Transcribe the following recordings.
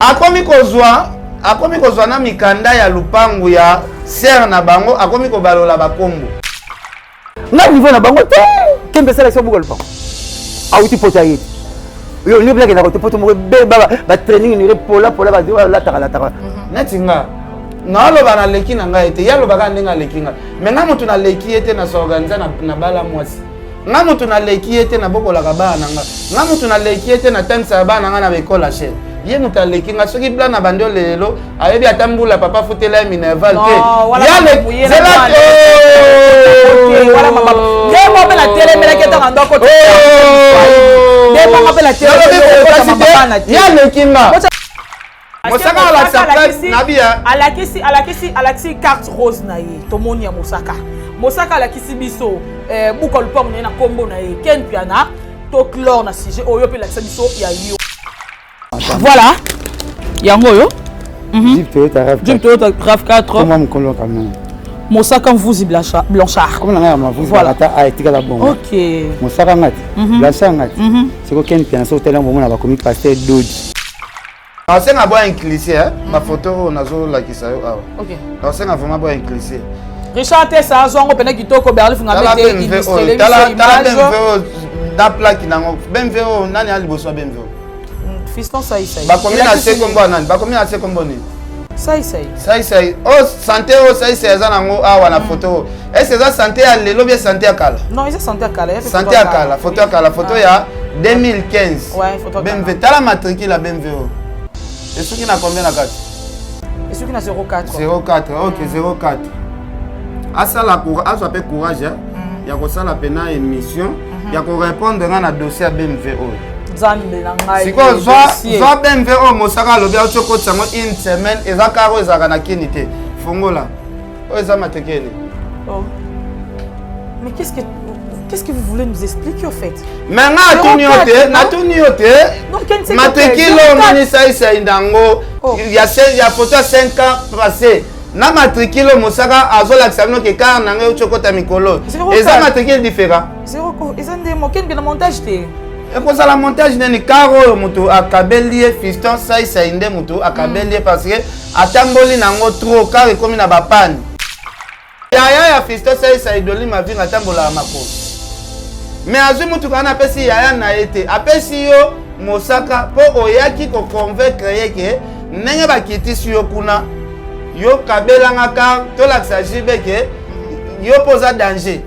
akomi kozwa na mikanda ya lupangu ya ser na bango akomi kobalola bakombo na niveau na bango te kembe sala so buka lupangu auti pota yiti yo ni blague na ko te poto mo be ba training ni pola ba diwa la taka netinga na lo bana leki na ngai te yalo baka ndenga leki nga me nga mutu na leki ete na organiza na bala mwasi nga mutu na leki ete na bokola ka bana nga mutu na leki ete na tansa bana nga na bekola chez ye mutu leki nga soki bla na bando lelo ayebi atambula papa futela Minerval te ya le zela wala mama demo bela tele mela keta ngando ko demo bela tele ya leki nga Mosaka alakisi carte rose na ye tomoni ya Mosaka alakisi biso buka lupangu na kombo na ye ken piana to clore na sujet oyo pe lakisa biso ya yo voilà yango yo Jeep Toyota RAV4 comment mkolo kama Mosaka mvuzi Blanchard comme na ma vuzi voilà ta aitika la bon OK Mosaka ngati Blanchard ngati c'est ko ken piana so tellement bon na ba komi passer Dodi Nasenga boa inclissé ma photo nazo la kisayo awa. OK. Nasenga vraiment boa inclissé. Richard Tessa zongo pena kitoko Berlif ngabete illustré tala da plaque nango benveo nani ali boso benveo. Fiston sai. Ba combien na se kombo nani? Ba combien na se kombo ni? Sai. Oh santé oh sai za nango awa na photo. Est-ce que ça santé à lelo bien santé à kala? Non, c'est santé à kala. Santé à kala, photo à kala, photo ya 2015. Ouais, photo benveo tala matricule la benveo. Et ce qui n'a combien la carte? Et ce qui n'a 04. 04, ok, 04. Asa la courage, asa pe courage, ya ko sala pena émission, ya ko répondre na dossier à BMVO. Zambe na ngai. Siko zo BMVO Mosaka lobi a choko tsango une semaine eza karo eza kana kinité. Fongola. O eza matekeli. Oh. Mais qu'est-ce que vous voulez nous expliquer au fait? Menga tuniote, matekilo ministre indango. Il y a photo 5 ans passé. Na matrikilo Mosaka azola kisabino ke car nanga uchokota mikolo. Eza matrikilo différent. Zéro ko, eza ndemo ken na montage te. Et pour ça la montage neni karo mutu akabelie fiston saisa inde mutu akabelie parce que atamboli nango trop car comme na bapane. Ya fiston saisa idoli ma vie atambola mako. Mais azu mutu kana pesi yaya na ete apesi yo Mosaka po oyaki ko convaincre yeke nenge bakiti suyo kuna yo kabela ngaka to laksa jibeke yo posa danger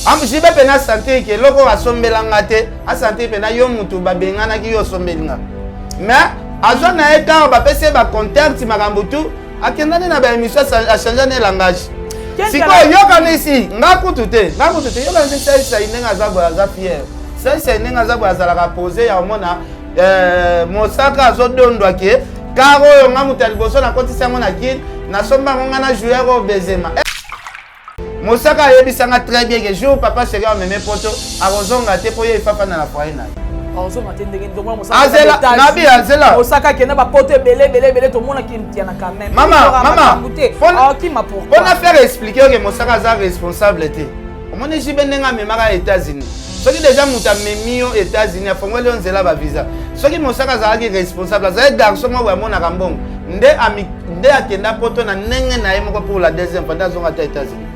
am jibe pena santé ke loko asombela ngate a santé pena yo mutu babengana ki yo sombelinga mais azona eta ba pese ba contact makambutu akendane na ba émission a changer ne langage siko yo kanisi ngakutu te yo kanisi ça inenga za fier ça inenga za la poser ya mona Mosaka azodondwa ke karo yo ngamuta liboso na kotisa mona kid na somba ngonga na joueur au Benzema Mosaka yebisanga très bien que jour papa chéri a memé poto arozonga te po ye fafa na la foyer na arozonga te ndenge ndongo Mosaka azela nabi azela Mosaka kena ba poto belé to mona ki tiana quand même maman qui m'a pourquoi on a fait expliquer que Mosaka za responsable te omone jibenenga memaka États-Unis soki déjà muta memi aux États-Unis afongoli onzela ba visa soki Mosaka zalaki responsable azali garçon mo wa mona kambongo nde akenda poto na nenge na ye moko pour la deuxième fois dans les États-Unis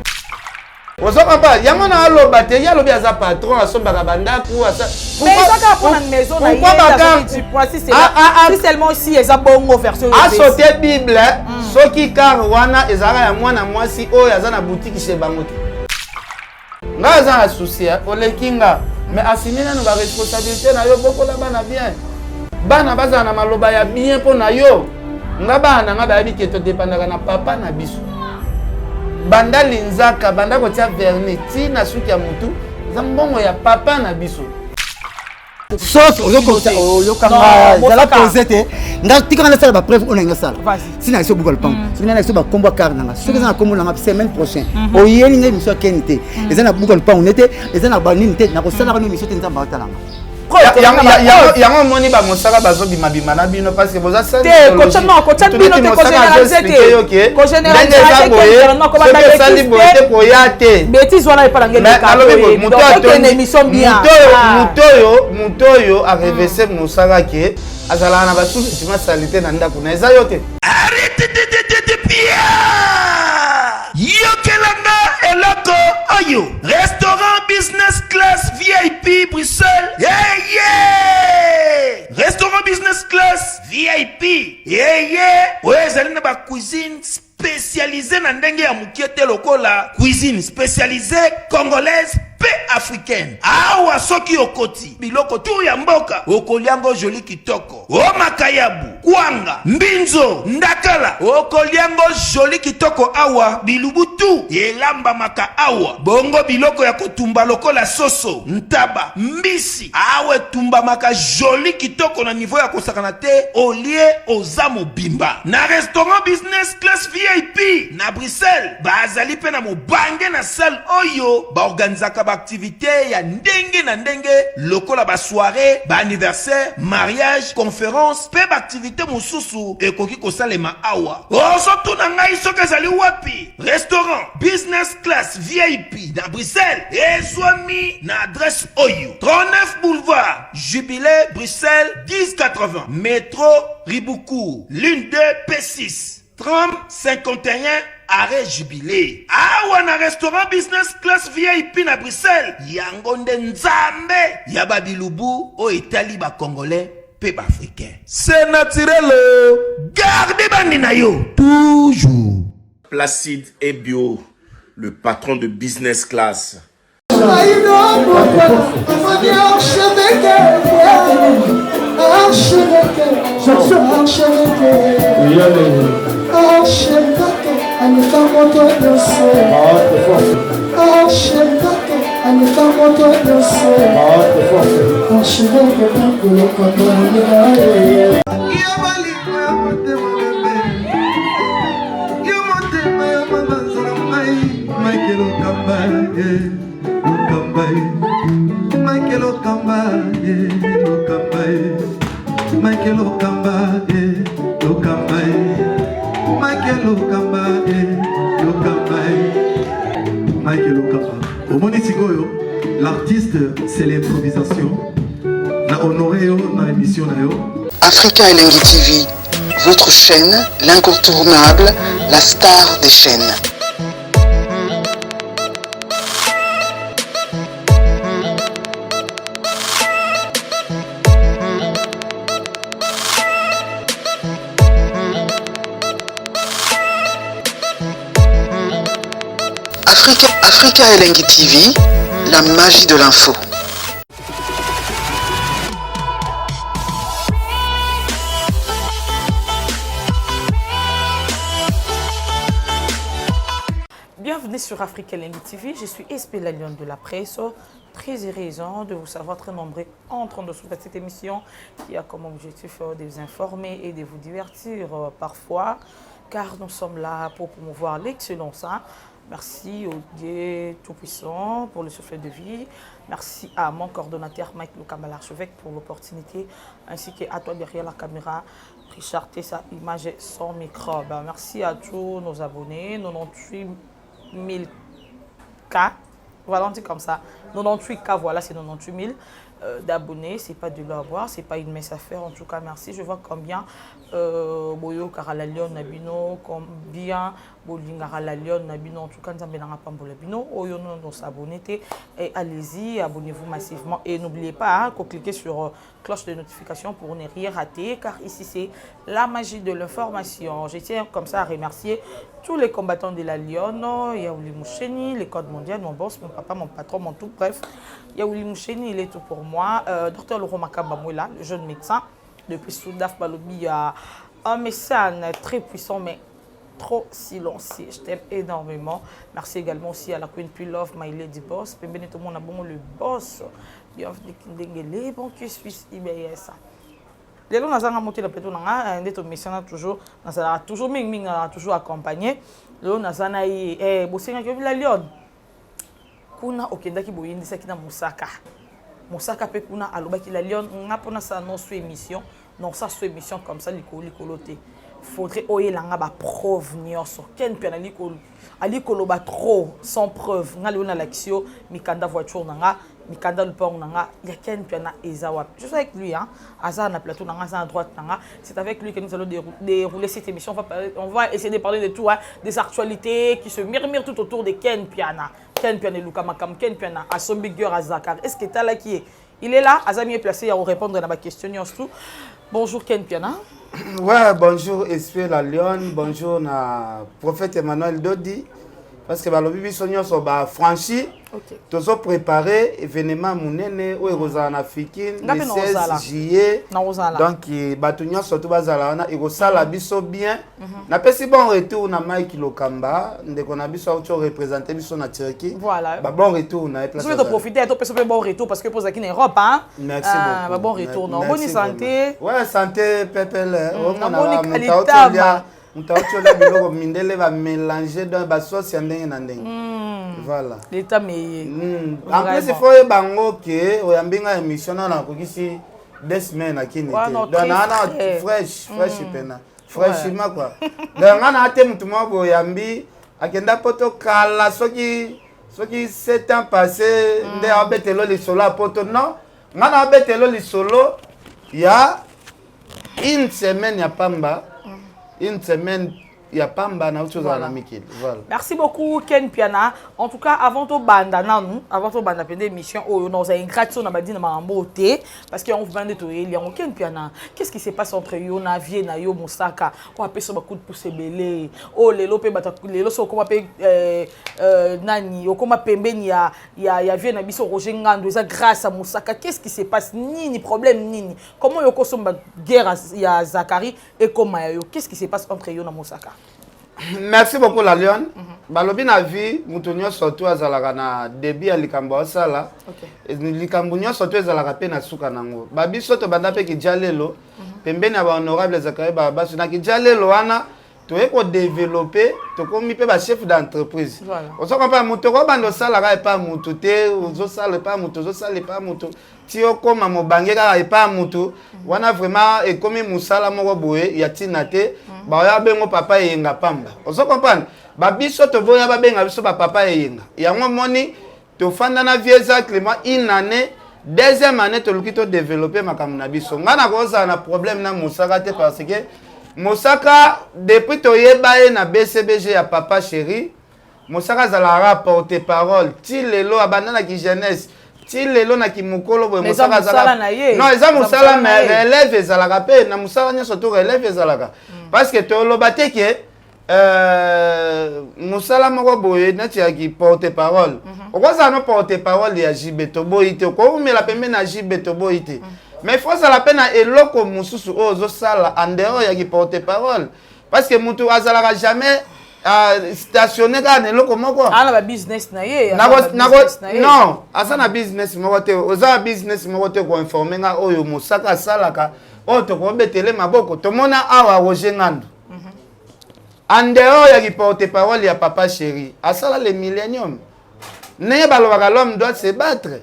Ozoka pa yango na aloba te ya lobi aza patron asombaka bandaku asa mais ça pour une maison na si seulement si eza bongo version a sauté Bible soki car wana ezaka ya mwana mwasi oyo aza na boutique chez bango te nga aza na souci olekinga mais asimina no ba responsabilité na yo bokola bana bien bana bazala na maloba ya bien po na yo nga bana nga bayebi ke to dépendaka na papa na biso banda linzaka banda kotia vernis ti na suki ya mutu za mbongo ya papa na biso sauf oyokanga zala posete nga tika na sala ba preuve on nga sala sina iso buka lupango sina na iso ba kombo car nanga soki za na kombo nanga semaine prochaine oyeli nga émission kenité eza na buka lupango nete eza na banini te na ko sala ka émission te nzamba batalanga yango moni ba mosaka bazo bima bima na bino parce que boza ça te kocha non kocha bino te ko généraliser te ko généraliser te sali bote ko ya te bêtise wana epala ngeli ka donc une émission bien mutoyo a réveillé mosaka ke azala na ba sous-estimation salité na ndako na eza yo te arrête de pia yokelanga eloko oyo restaurant business class VIP Bruxelles restaurant business class VIP ezali na ba cuisine spécialisée na ndenge ya mukiete lokola cuisine spécialisée congolaise pe africaine awa soki okoti biloko tu ya mboka okoliango joli kitoko o makayabu kwanga mbinzo ndakala okoliango joli kitoko awa bilubutu elamba maka awa bongo biloko ya kotumba lokola soso ntaba mbisi awe tumba maka joli kitoko na niveau ya kosakana te olie oza mobimba na restaurant business class VIP na Bruxelles bazali pe na mobange na salle oyo baorganizaka activité ya ndenge na ndenge lokola ba soirée ba anniversaire mariage conférence pe ba activité mosusu ekoki kosalema awa oso tuna ngai soki ezali wapi restaurant business class VIP na Bruxelles ezwami na adresse oyo 39 boulevard Jubilé Bruxelles 1080 métro Riboucourt l'une 2 P6 30 51 arrêt Jubilé. Awa na restaurant business class VIP na Bruxelles. Yango nde nzambe ya babilubu o Italie ba congolais pe ba africain. C'est naturel. Gardez bandi na yo toujours. Placide et Bio, le patron de business class. L'artiste, c'est l'improvisation. Na honoré dans l'émission. Africa Elengi TV, votre chaîne, l'incontournable, la star des chaînes. Africa Elengi TV, la magie de l'info. Bienvenue sur Africa Elengi TV, je suis SP la Lionne de la presse, très heureuse de vous savoir très nombreux en train de suivre cette émission qui a comme objectif de vous informer et de vous divertir parfois, car nous sommes là pour promouvoir l'excellence. Merci au Dieu Tout-Puissant pour le souffle de vie. Merci à mon coordonnateur Mike Lukamba l'archevêque pour l'opportunité, ainsi qu'à toi derrière la caméra, Richard Tessa, image sans microbe. Merci à tous nos abonnés, 98 000 cas. Voilà, on dit comme ça. 98 cas, voilà, c'est 98 000 d'abonnés. C'est pas de l'eau à boire, c'est pas une messe à faire. En tout cas, merci. Je vois combien Boyo Karalalion Nabino, combien Bolingara Lalion Nabino, en tout cas, nous avons Pambola Bino. Oyo nous s'abonner et allez-y, abonnez-vous massivement. Et n'oubliez pas de cliquer sur cloche de notification pour ne rien rater, car ici, c'est la magie de l'information. Je tiens comme ça à remercier tous les combattants de la Lyon. Yaouli Moucheni, les codes mondiaux, mon boss, mon papa, mon patron, mon tout, bref. Yaouli Moucheni, il est tout pour moi. Docteur Laurent Makabamouela, le jeune médecin, depuis Soudaf Balobi, il y a un message très puissant, mais trop silencieux. Je t'aime énormément. Merci également aussi à la Queen Pilove, My Lady Boss. Bienvenue tout le monde, bon le boss. Bienvenue Kindengele, bon que Suisse IBS. Les gens qui ont monté le plateau, nous avons toujours, toujours ming toujours accompagné. Les gens qui ont la Lyon. Kuna okendaki boyindi saki na Musaka. Mosaka pe kuna alobaki la Lyon nga pona ça non sous émission non ça sous émission comme ça likoloté faudrait oyelanga ba preuve nyonso ken pe na likolo ba trop sans preuve nga leona l'action mikanda voiture nanga mikanda le port nanga ya ken pe na ezawa je suis avec lui hein Azar na plateau nanga à droite nanga c'est avec lui que nous allons dérouler cette émission on va essayer de parler de tout hein, des actualités qui se murmurent tout autour de Ken Piana Luka Makam Ken Piana à son bigger à Zakar est-ce que tu là qui est il est là Azami est placé à répondre à ma question tout bonjour Ken Piana. Ouais, bonjour Esprit la Lyon, bonjour na prophète Emmanuel Dodi parce que balobi biso nyonso ba franchi tozo préparer événement munene o ekozala na Fikine le 16 juillet donc bato nyonso to bazala wana ekozala biso bien na pesi bon retour na Mike Lokamba ndeko na biso auto représenter biso na Turquie voilà ba bon retour na place. Je vais te profiter to pesi bon retour parce que pose aquí en Europe hein. Merci beaucoup. Ba bon retour non bonne santé. Ouais, santé pepele on a mutaotola biloko mindele va mélanger dans ba sauce ya ndenge na ndenge. Voilà. L'état meilleur. En plus il faut bango que oyambinga émission na kokisi 2 semaines akini te. Donc na fresh pena. Fraîchement quoi. Donc on a été mutu moko oyambi akenda poto kala soki 7 ans passé nde abetelo li solo poto non. Ngana abetelo li solo ya une semaine ya pamba. Une semaine, il y a pas de choses à la Mikil. Voilà. Merci beaucoup, Ken Piana. En tout cas, avant tout banda, avant tout banda, l'émission, nous avons une gratitude dans la beauté parce qu'on vous bande tout il y a Ken Piana. Qu'est-ce qui se passe entre yo Navie na yo Mosaka? On appelle ça beaucoup de pousse belé. Oh les lopé bata les loso comment appelle nani? Comment appelle ya vie na biso Roger Ngando. Ça grâce à Mosaka. Qu'est-ce qui se passe? Ni problème ni. Comment yo kosomba guerre ya Zakari et comment yo? Qu'est-ce qui se passe entre yo na Mosaka? Merci beaucoup la Lyon. Balobi na vie mutunyo surtout azalaka na début ya likambo osala. Likambo nyo surtout azalaka pe na suka nango. Babi soto banda pe ki jalelo pembeni ya ba honorable Zakari ba na ki jalelo wana toye ko développer to komi pe ba chef d'entreprise. Oso ko pa muto ko bando sala ka pa muto te ozo sala pa muto ozo sala pa muto ti okoma mobangeka ka pa muto wana vraiment e komi musala moko boye ya tinate ba ya bengo papa yenga pamba. Ozo comprendre ba biso to boya ba benga biso ba papa yenga. Yango moni to fanda na vieza Clément une année deuxième année to lukito développer makamuna na biso. Ngana ko za na problème na Mosaka te parce que Mosaka depuis to yeba na BCBG ya papa chéri Mosaka zala porter parole ti lelo abandana ki jeunesse ti lelo na ki mukolo boy Mosaka zala non eza musala mais relève ezalaka pe na musala nyoso to relève ezalaka parce que to lobate ke musala moko boye neti ya ki porter parole okoza no porter parole ya JB to boyite ko umela pembe na JB to boyite mais il faut ça la peine à eloko mususu ozo sala en dehors ya ki porter parole parce que mutu azalaka jamais stationné ka na eloko moko ala ba business na ye non asa na business moko te oza business moko te ko informer nga oyo Mosaka salaka o to ko betele maboko to mona awa Roger Ngando en dehors ya ki porter parole ya papa chéri asala le millénium ne balobaka l'homme doit se battre.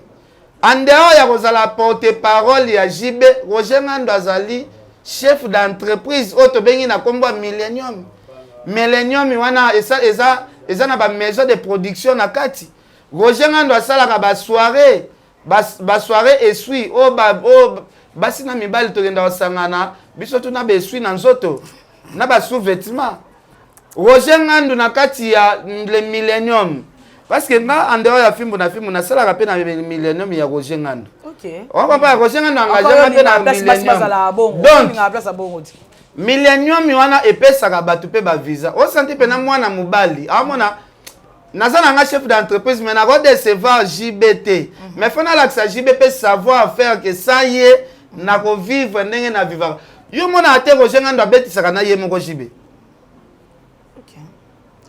En dehors, il y a la porte-parole, il y a JB, Roger Ngando azali, chef d'entreprise, auto bengi na kombo Millennium. Millennium, il y a une maison de production na kati. Roger Ngando asala ba soirée esui, basi na mibali to genda osangana, biso tu na besui na nzoto, na ba sous-vêtements. Roger Ngando na kati ya le Millennium. Parce que nga en dehors ya film na sala rappel na Millennium ya Roger Ngando. OK. On va pas Roger Ngando engagé na Millennium. Donc Millennium wana epesaka batu pe ba visa. O santi pe na mwana mobali. Amona nazana nga chef d'entreprise mais na ko décevoir JBT. Mais fona la que JBP savoir faire que ça y est na ko vivre ndenge na vivre. Yo mona ate Roger Ngando abetisaka na ye moko JB.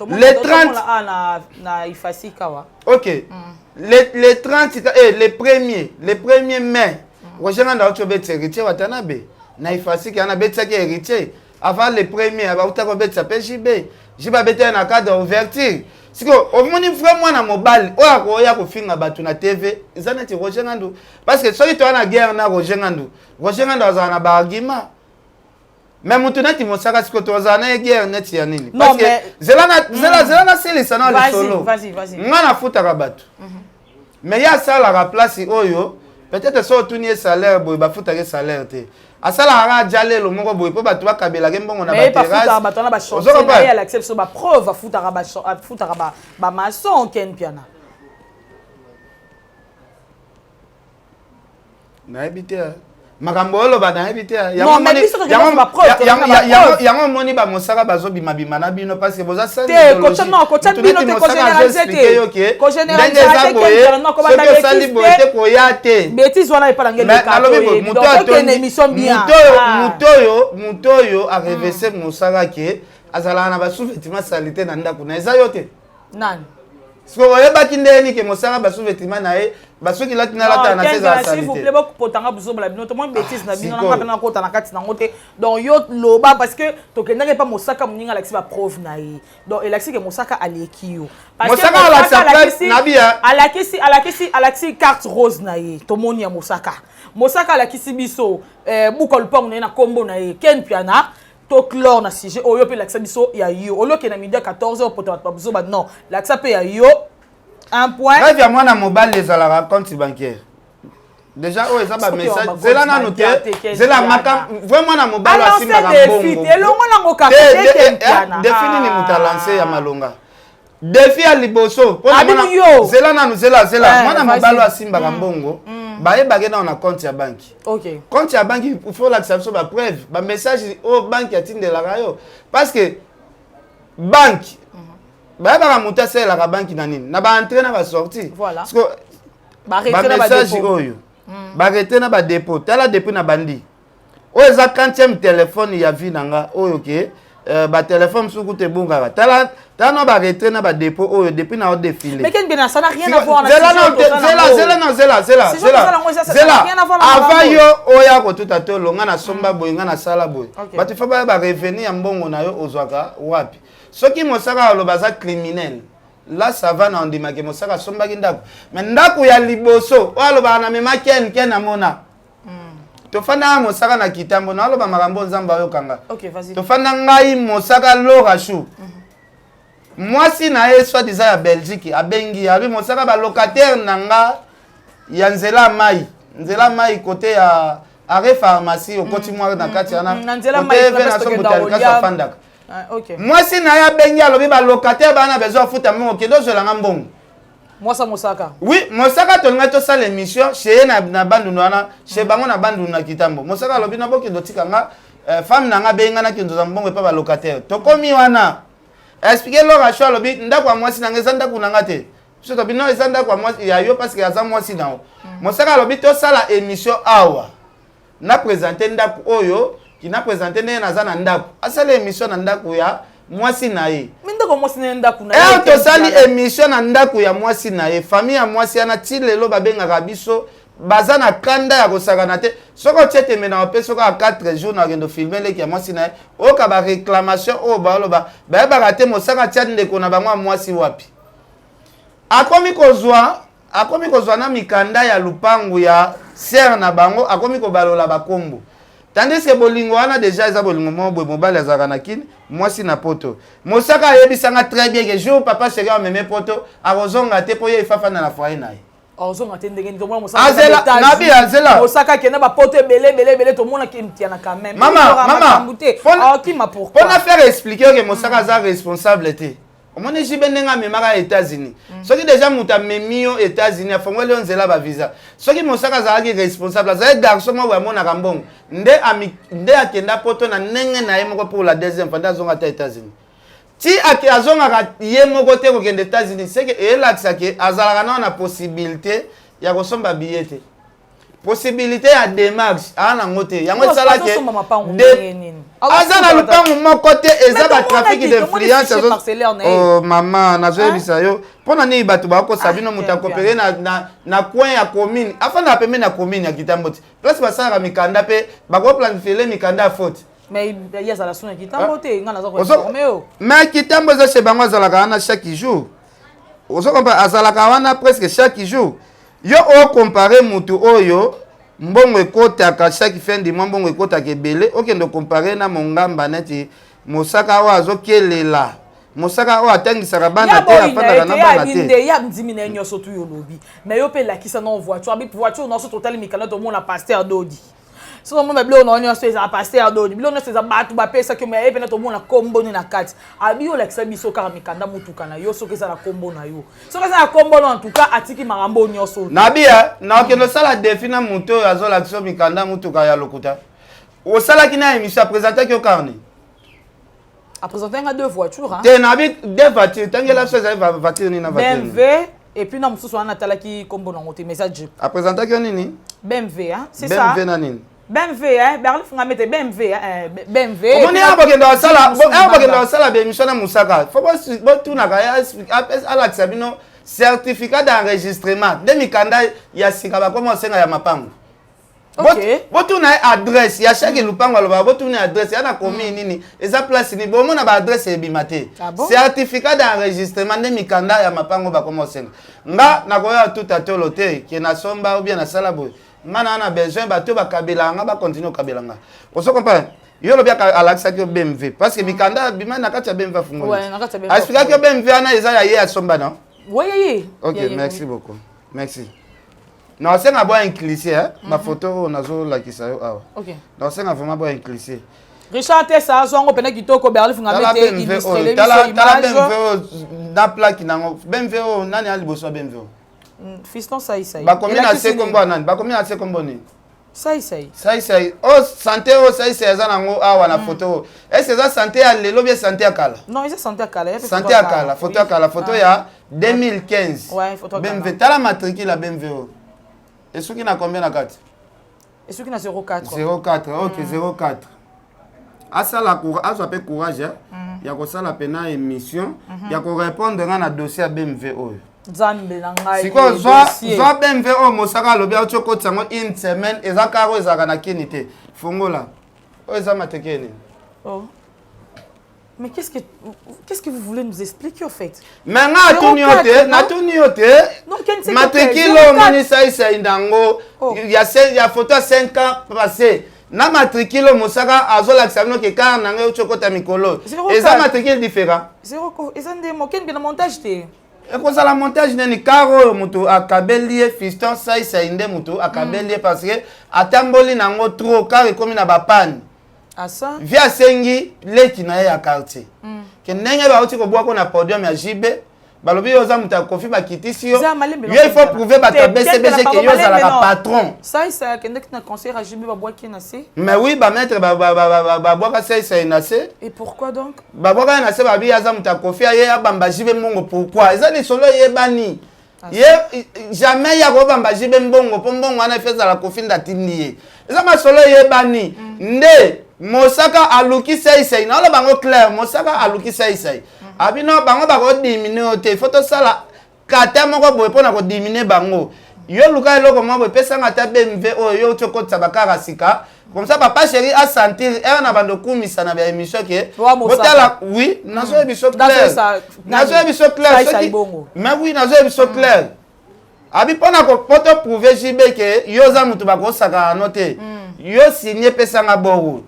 Les 30 OK. Les 30 et les premiers mai. Roger Ngando a héritier Watanabe. Na Ifasika na betaki héritier. avant les premiers abauta ko betsa pe jiba beta na cadre ouverture siko omoni vraiment na mobile oya ko finga batu na TV ezana ti Roger Ngandu parce que soki to na guerre na Roger Ngandu azana na ba argument mais mutunati mosaka siko to azana guerre net ya nini parce que zela na selisa na le solo vas-y ngana futa ka batu mais ya sala la place oyo peut-être so tuni salaire boy ba futa ke salaire te asala ra jale lo moko boy po batu bakabela ke mbongo na ba terrasse mais pas futa ba chantier na ya l'accepte so ba preuve futa ba maçon ken piana na ebité makambo olo ba na ebité non mais biso to ba preuve yango moni ba mosaka bazo bima na bino parce que boza sala te ko bino te ko généraliser te ko généraliser te non ko ba ta sali bote ko ya te bêtise wana epala ngeli ka to une émission bien mutoyo a reversé mosaka ke azala na ba sous-vêtements salité na ndako na eza yo te nani siko oyebaki ndeni ke mosaka ba sous-vêtements na ye basoki latina lata na seza salité s'il vous plaît beaucoup potanga buzo bla bino to mo bêtise na bino na na kota na kati na ngote donc yo loba parce que to kendaka pas mosaka muninga laxi ba preuve na ye donc elaxi ke mosaka aleki yo parce que mosaka alakisi carte rose na ye to moni ya mosaka alakisi biso buko lupango na kombo na ye ken piana to clore na sujet oyo pe laxa biso ya yo olo ke na midi 14h potanga pas buzo ba non laxa pe ya yo. Un point. Rêve à moi na mobile les à la compte bancaire. Déjà oh ça ba message. C'est là na noté. C'est là makam vraiment na mobile aussi na bongo. Et longo na ngoka. Défini ni muta lancer ya malonga. Défi à liboso. C'est là na nous c'est là. Moi na mobile aussi ba bongo. Ba e bagé na compte ya banque. OK. Compte ya banque il faut l'accepter ba preuve. Ba message au banque ya tinde la rayo. Parce que banque ba ba muta c'est la banque na nini na ba entrer na ba sortir voilà parce que ba message oyo ba rete na ba dépôt tala depuis na bandi o eza 40e téléphone ya vie nanga oyo ke ba téléphone suku te bunga tala no ba rete na ba dépôt oyo depuis na o défilé mais ken bien ça n'a rien à voir na zela avant yo oya ko tout atolo nga na somba boy nga na sala boy ba te fa ba revenir ya mbongo na yo ozwaka wapi soki mosaka alobaza criminel là ça va na ndima ke mosaka sombaki ndako mais ndako ya liboso o aloba na mema ken na mona to fanda mosaka na kitambo na aloba makambo nzamba yo kanga OK vas-y to fanda ngai mosaka lorashu mwasi na ye soit disant ya Belgique abengi abi mosaka ba locataire nanga ya nzela mai côté ya arrêt pharmacie au côté moi na kati ana nzela mai na so fandaka OK. Moi si na ya bengi alobi ba locataire bana besoin futa mo ke dozo la ngambongo. Moi ça mosaka. Oui, mosaka to nga to sala émission chez na bandu na chez bango na bandu na kitambo. Mosaka alobi na boki dotika nga femme na nga benga na kinzo za mbongo pa ba locataire. To komi wana. Expliquer lo rasho alobi ndako kwa mwasi na ngeza ndako na ngate. So to bino ezanda kwa mwasi ya yo parce que aza mwasi na. Mosaka alobi to sala émission awa. Na présenter ndako oyo qui n'a présenté na zana ndako asala émission na ndako ya mwasi na ye ndako mwasi na ndako na ye to sali émission na ndako ya mwasi na ye famille ya mwasi ana tilelo babenga biso baza na kanda ya kosakana te soko tiete mena opeso ka 4 jours na kendo filmer leki ya mwasi na ye oka ba réclamation o ba loba ba ba te mosaka tia ndeko na bango mwasi wapi akomi kozwa na mikanda ya lupangu ya serre na bango akomi ko balola bakombo. Tandis que bolingo wana déjà eza bolingo mo boy mobile azaka na kini mwasi na poto mosaka yebisanga très bien que jour papa chéri a meme poto akozonga te po ye ifafa na foyer na ye ozonga te ndenge to mona mosaka azela nabi azela mosaka kena ba poto belé to mona ki mtiana quand même maman qui m'a pourquoi on a faire expliquer que mosaka za responsable te omoni jibendenga memaka États-Unis soki déjà muta memio États-Unis afongole onzela ba visa soki mosaka zalaki responsable za garçon mo mona kambongo nde akenda poto na nenge na ye moko pour la deuxième fois ndazonga ta États-Unis ti azonga ye moko te ko kende États-Unis c'est que elaxa ke azalaka na possibilité ya kosomba billet possibilité ya démarche ana ngote yango sala ke azana lupangu moko te eza ba trafic d'influence oh maman nazo bisa yo pona ni batu ba ko sabino muta coopérer na coin ya commune afana pembe na commune ya Kitambo place basara mikanda pe ba ko planifier mikanda faute Mais il y a la sonne qui t'a monté, il y a la mais qui t'a monté, c'est bango azalaka chaque jour. Ozo compare azalaka wana presque chaque jour. Yo o comparer mutu oyo mbongo ekotaka chaque fin du mois mbongo ekotaka ebele okendo comparer na mongamba neti mosaka wa azokelela mosaka o atangisaka bana te apandaka na bana te ya ndimi na nyoso tu yo lobi mais yo pe la kisa na voiture abi voiture na so total mikala to mona pasteur dodi so mo me blo na nyoso eza pasteur dodi blo na eza batu ba pesa ke me e pena to mona kombo ni na kati abi yo la kisa biso ka mikanda mutuka na yo so ke za la kombo na yo so ke za la kombo na en tout cas atiki marambo nyoso na bia na okendo sala defina muto azola kiso mikanda mutuka ya lokuta o sala kina émission présenter ki o carnet à présenter deux voitures hein. T'es n'habite deux voitures, tant que la chose est voiture ni na voiture. BMW et puis na mususu wana tala ki kombo na ngote message. À présenter que nini? BMW hein, c'est ça. BMW na nini? BMW hein, Berli funga mete BMW hein, BMW. Comment on a dans sala, dans sala be mission na musaka. Faut pas tout na kaya ala tsabino certificat d'enregistrement. Demi kanda ya sikaba comment senga ya mapango. OK. Botu na adresse ya chaque lupango aloba botu na adresse ya na komi nini eza place ni bomo na ba adresse ebimate. Certificat d'enregistrement de mikanda ya mapango ba komosenga. Nga na koya tout à tolo te ke na somba ou bien na sala boy. Nga na besoin ba to ba kabela nga ba continuer kabela nga. Oso comprendre? Yo lo bia alaxa ki BMW parce que mikanda bima na kati ya BMW fungo. Ouais, na kati ya BMW. Explique que BMW ana eza ya ye ya somba non? Oui. OK, merci beaucoup. Merci. Non, c'est un bon inclissé, hein. Ma photo, on a zo la qui ça. OK. Non, c'est un vraiment bon inclissé. Richard Tessa, zo ngo pena kitoko Berli funga mete illustré les images. Na plaque na BMW nani ali boso BMW. Fiston sai. Ba combien na c'est combo nani? Ba combien na c'est combo ni? Sai. Oh, santé oh sai za nango awa na photo. Est-ce ça santé à lelo bien santé à kala? Non, c'est santé à kala. Santé à kala, photo à kala, photo ya 2015. Ouais, photo à kala. BMW, t'as la matricule la BMW. Et ce qui n'a combien la carte? Et ce qui n'a 04. 04, ok, 04. À ça, la courage, à ça peut courage, il y a ça la peine émission, il y a qu'on répondre à un dossier à BMW. Si quoi, soit BMW, Mosaka, le bien choco, une semaine, et ça, caro, et ça, na kinité. Fongola. Oh, ça m'a téqué. Oh. Mais qu'est-ce que vous voulez nous expliquer au fait? Mais na tout nioté. Matricule moni ça indango. Il y a photo 5 ans passé. Na matricule Mosaka azola examino ke car nanga chokota mikolo. Et ça matricule différent. Zéro ko. Et ça ndemo ken bien montage té. Et quoi ça la montage neni caro muto akabelier fiston ça inde muto akabelier parce que atamboli nango trop car comme na ba panne. Ah ça via sengi leki na ya quartier ke ndenge ba oti ko bwa ko na podium ya JB balobi yoza muta kofi ba kitisi yo il faut prouver ba ta BCBG que yoza la patron ça kende na conseiller à JB ba bwa ki na se mais oui ba mettre ba bwa ka ça na se et pourquoi donc ba bwa ka na se ba bi yaza muta kofi ye ya bamba JB mongo pourquoi eza ni solo ye bani ye jamais ya ko bamba JB mbongo po mbongo ana feza la kofi ndatini eza ma solo ye bani nde Mosaka aluki sai na bango clair Mosaka aluki sai abino bango ba ko diminuer te photo sala kata moko boye pona ko diminuer bango yo luka eloko mo boye pesa ngata BMW oyo yo toko tsabaka sika comme ça papa chéri a sentir et on a bando kumisa na ba émission ke botala oui nazo émission clair mais oui nazo émission clair abi pona ko poto prouver JB ke yo za mutu ba ko saka noter yo signer pesa nga boru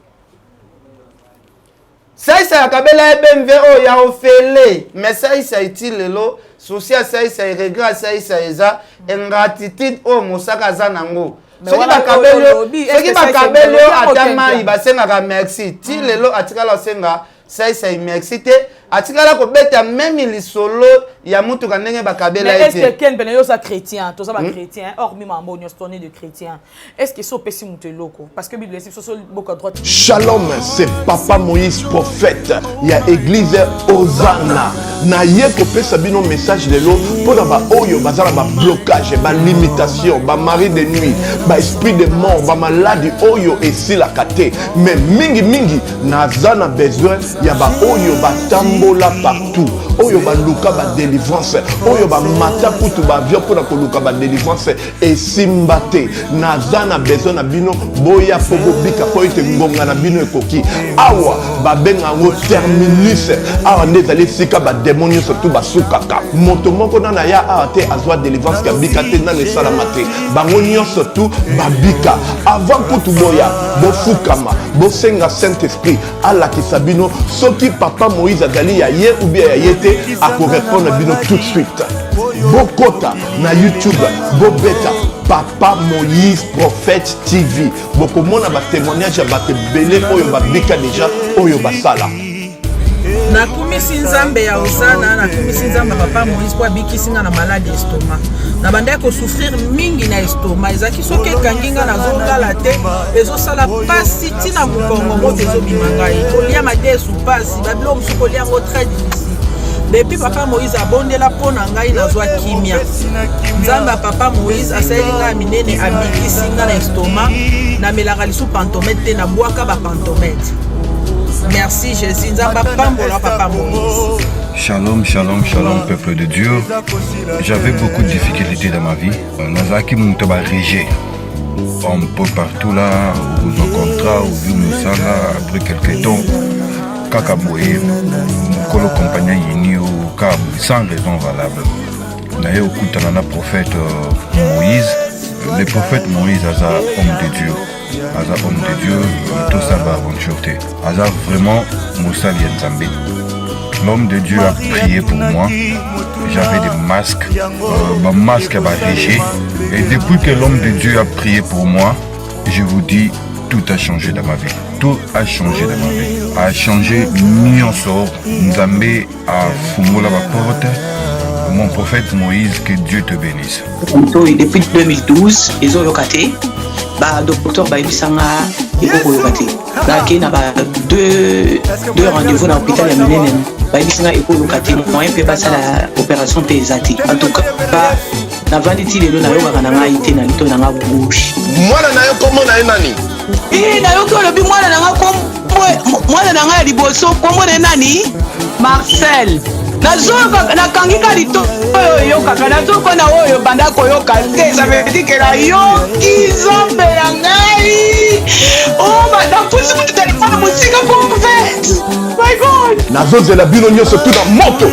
ça ya kabela BMW o ya ofele mais ça utile lo social ça regret ça eza ingratitude o Mosaka za nango soki ba kabelo atama ibasenga merci ti lelo atikala senga ça merci te atikala ko beta même lisolo ya mutu kanenge ba kabela mais est-ce que ken bena yo sa chrétien to ça ba chrétien hormis mambo nyo stoné de chrétien est-ce que so pesi mutu loko parce que bible so beaucoup à droite Shalom c'est papa Moïse prophète il y a église Hosanna na ye ko pesa bino message de l'eau pour ba oyo bazala ba blocage ba limitation ba mari de nuit ba esprit de mort ba maladie oyo et si la kate mais mingi nazana besoin ya ba oyo ba tambola partout oyo baluka ba délivrance oyo ba mata kutu ba avion pour ko luka ba délivrance et simbate nazana besoin na bino boya po bobika po ite ngonga na bino ekoki awa ba benga ngo terminus awa ndezali sika ba démonios surtout ba sukaka moto moko na ya ate azwa délivrance ka bika te na le salamate bango nyonso tout babika avant kutu boya bofukama bosenga Saint-Esprit ala kisabino soki papa Moïse azali ya ye ou bien ya yete a ko répondre bino tout de suite bokota na YouTube bobeta Papa Moïse Prophète TV bokomona ba témoignage ba belé oyo babika déjà oyo basala na kumisi nzambe ya osana na kumisi nzambe Papa Moïse kwa bikisinga na maladie estomac na banda ko souffrir mingi na estomac ezaki soki kanginga na zongala te ezosala pasi tina mukongo moto ezobimangai kolia madesu pasi babilo musuko lia ngo très difficile depuis Papa Moïse abondela pona ngai nazwa kimia nzambe Papa Moïse asayelinga minene abikisinga na estomac na melaka lisu pantomètre na bwaka ba pantomètre. Merci Jésus, nzamba pambola Papa Moïse. Shalom, shalom, shalom, peuple de Dieu. J'avais beaucoup de difficultés dans ma vie. Nazaki Moutaba Régé. Un peu partout là, aux contrats, au Vieux-Moussala, après quelques temps, Kakaboué, Mokolo compagnie Yini au Cab, sans raison valable. D'ailleurs, au coup de prophète Moïse, le prophète Moïse, Aza, homme de Dieu. Aza, homme de Dieu, tout ça va aventure. Aza, vraiment, Moussa Lienzambe. L'homme de Dieu a prié pour moi. J'avais des masques, ma masque a régé. Et depuis que l'homme de Dieu a prié pour moi, je vous dis, tout a changé dans ma vie. Tout a changé dans ma vie. A changé, Nyon sort, Nzambe a fumola ma porte. Mon prophète Moïse, que Dieu te bénisse. Depuis 2012, ils ont locaté. Docteur Baïbisanga, il faut locaté. Là, il y a deux rendez-vous dans l'hôpital de Ménénen. Baïbisanga, il faut locaté. Moi, je peux passer l'opération PSAT. En tout cas, na vanditi lelo na yoka na ngai te na lito na nga bouche mwana na yo komo na nani na yo ko lobi mwana na nga kombo mwana na nga liboso kombo na nani Marcel nazoka nakangika lito oyo yoka na zoko na oyo banda koyoka te ça veut dire que la yoki zombe ya ngai oh madame pusi mutu telefone musika convert my god nazozela bino nyonso tout na moto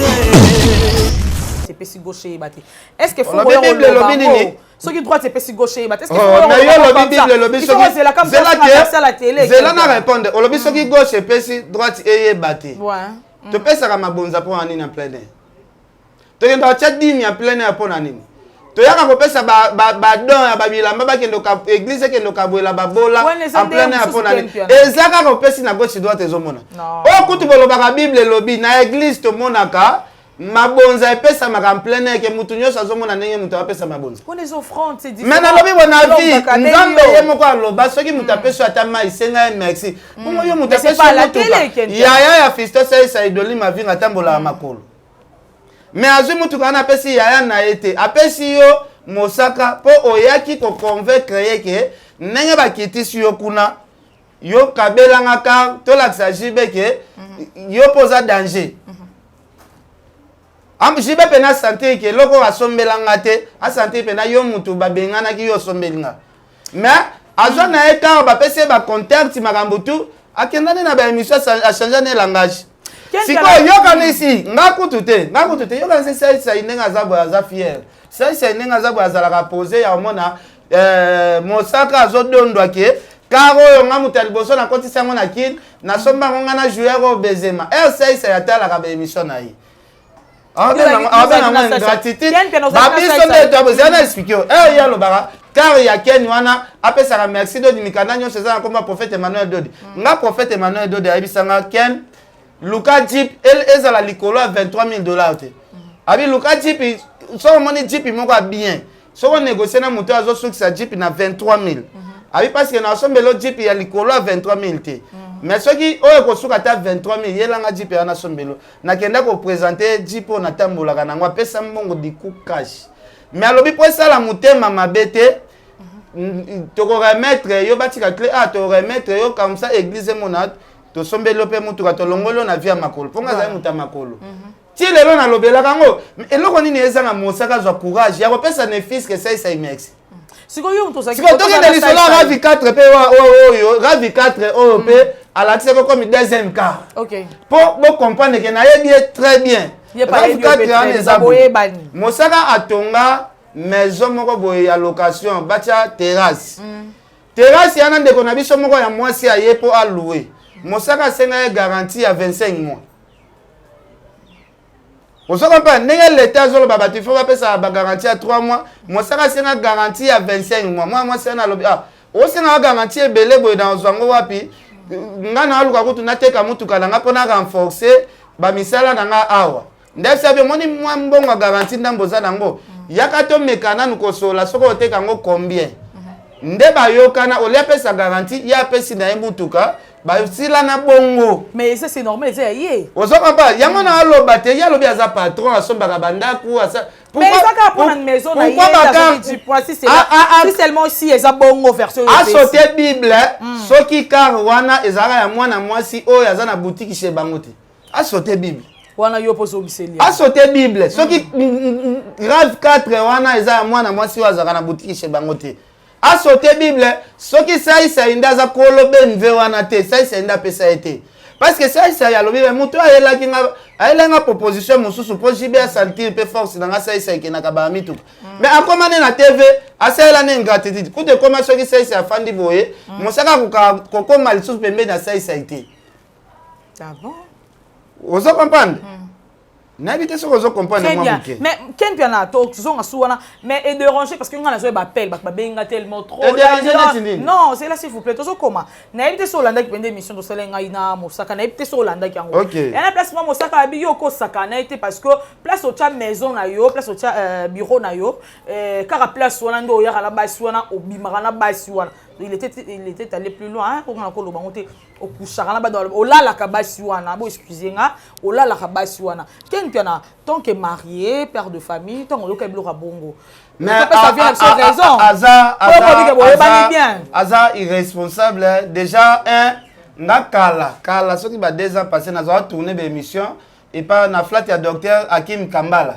pesi gauche ebate est-ce que faut la bible lobi nini soki droite pesi gauche ebate est-ce que faut na yo lobi bible lobi soki c'est la comme ça la télé zela na répondre lobi soki gauche pesi droite eyebate ouais to pesa ka mabonza po nini na plein air to kenda cha dimi ya plein air po nini to yaka ko pesa ba don ya babilamba ba kendo ka église kendo ka boela babola en plein air po nini ezaka ko pesi na gauche droite ezomona o kutu boloba ka bible lobi na église to monaka mabonza epesa maka plein ke mutu nyoso azomona ndenge mutu apesa mabonza pour les offrandes c'est différent mais na lobi bona vie nzambe ye moko aloba soki mutu apesa ata mai senga merci bongo yo mutu apesa mutu ya fisto sa idoli ma vie ngatambola makolo mais azui mutu kana apesi yaya na ete apesi yo mosaka po oyaki ko convaincre yeke ndenge bakitisi yo kuna yo kabelanga ka to laksa jibeke yo posa danger jibe pena santé ke loko asombelanga te a santé pena yo mutu babengana ki yo sombelinga mais azwa na eta ba pese ba contact makambo tu akendane na ba émission a changer ne langage siko yo kanisi ngakutu te yo kanisi ça inenga zabo za fier ça inenga zabo azalaka poser ya mona mosaka azodondwa ke karo yo ngamuta liboso na kotisa ngo na kin na somba ngo na jouer au Benzema ça yatala ka ba émission na yi gratitude babiso nde tobozana expliqué ya lobaka car ya Ken wana apesaka merci dodi mikanda nyonso eza na komba prophète Emmanuel Dodi nga prophète Emmanuel Dodi ayebisanga Ken luka jeep ezala likolo ya $23,000 te abi luka jeep soko moni jeep moko bien soko négocier na moto azosukisa jeep na 23,000 abi parce que na osombelo jeep ya likolo ya 23,000 te mais soki oyo kosuka ta 23,000 yelanga jeep ya na sombelo nakenda ko présenter jeep na tambolaka nango apesa mbongo diku cash mais alobi po sala mutema mabete toko remettre yo batika clé to remettre yo comme ça église monat to sombelo pe mutu ka to longolo na via makolo ponga za muta makolo ti lelo na lobela kango eloko nini ezanga mosaka zwa courage ya kopesa ne fils que ça merci sikoyo mtu saki sikoyo toke ndeli solo ravi 4 pe oyo ravi 4 oyo pe alakise ko comme deuxième quart OK pour comprendre que na yebi très bien ravi 4 ans ezaboye mosaka atonga maison moko boye ya location bacha terrasse terrasse yana ndeko na biso moko ya mwasi aye po a louer mosaka senga garantie ya 25 mois. Vous savez pas, l'État zolo babati faut pas ça ba garantie à 3 mois. Mosaka senga garantie à 25 mois. Moi c'est na lobi ah. O senga garantie belé boy dans zwango wapi. Ngana aluka kutu nateka mutu kala ngapona renforcer ba misala nanga awa. Ndese be moni mwa mbonga garantie ndambo za nango. Yakato mekana nukosola soko oteka ngo combien. Nde ba yokana olia pesa garantie ya pesi na mutuka. Ba sila na bongo. Mais ça c'est normal, c'est yé. Ozo papa, yango na aloba te, ya lobi aza patron asomba ka bandaku asa. Mais ça ka pour une maison na yé du point si c'est si seulement si eza bongo version. A sauté Bible, soki car wana ezara ya mwana mwasi oyo aza na boutique chez bangote. A sauté Bible. Wana yo poso biseli. A sauté Bible, soki grave 4 wana eza ya mwana mwasi oyo azara na boutique chez bangote. A sauté Bible, ce qui ça inda za kolobe nve wana te, ça inda pesa été. Parce que ça ya lobi muto ayela kinga ayela proposition mususu po jibe a sentir pe force na ça ki na kabami tout. Mais akomane na TV, asela ne ingratitude. Ku de koma so ki ça afandi boye, mosaka ko mal sous pembe na ça été. Ah bon? Vous comprenez? N'habitez ce que vous comprenez moi. Mais Ken Piana, tu zonga souana, mais et déranger parce que on a joué appel, bah benga tellement trop. Non, c'est là s'il vous plaît. Tu sais comment? N'habitez sur Hollande qui prend des missions de Selenga ina Mosaka, n'habitez sur Hollande qui en haut. Et la place moi Mosaka abiyo ko Saka n'habitez parce que place au maison na yo, place au bureau na yo, car place Hollande au yara la base wana au bimara na base wana. Il était allé plus loin pour qu'on a colobé au couchara là-bas au là la kabasi wana bon excusez-moi au là la kabasi wana Ken Piana tant que marié père de famille tant on le bongo mais ça vient avec ses raisons Aza irresponsable déjà un kala ce qui va 2 ans passé n'a pas tourné l'émission et pas na flat ya docteur Hakim Kambala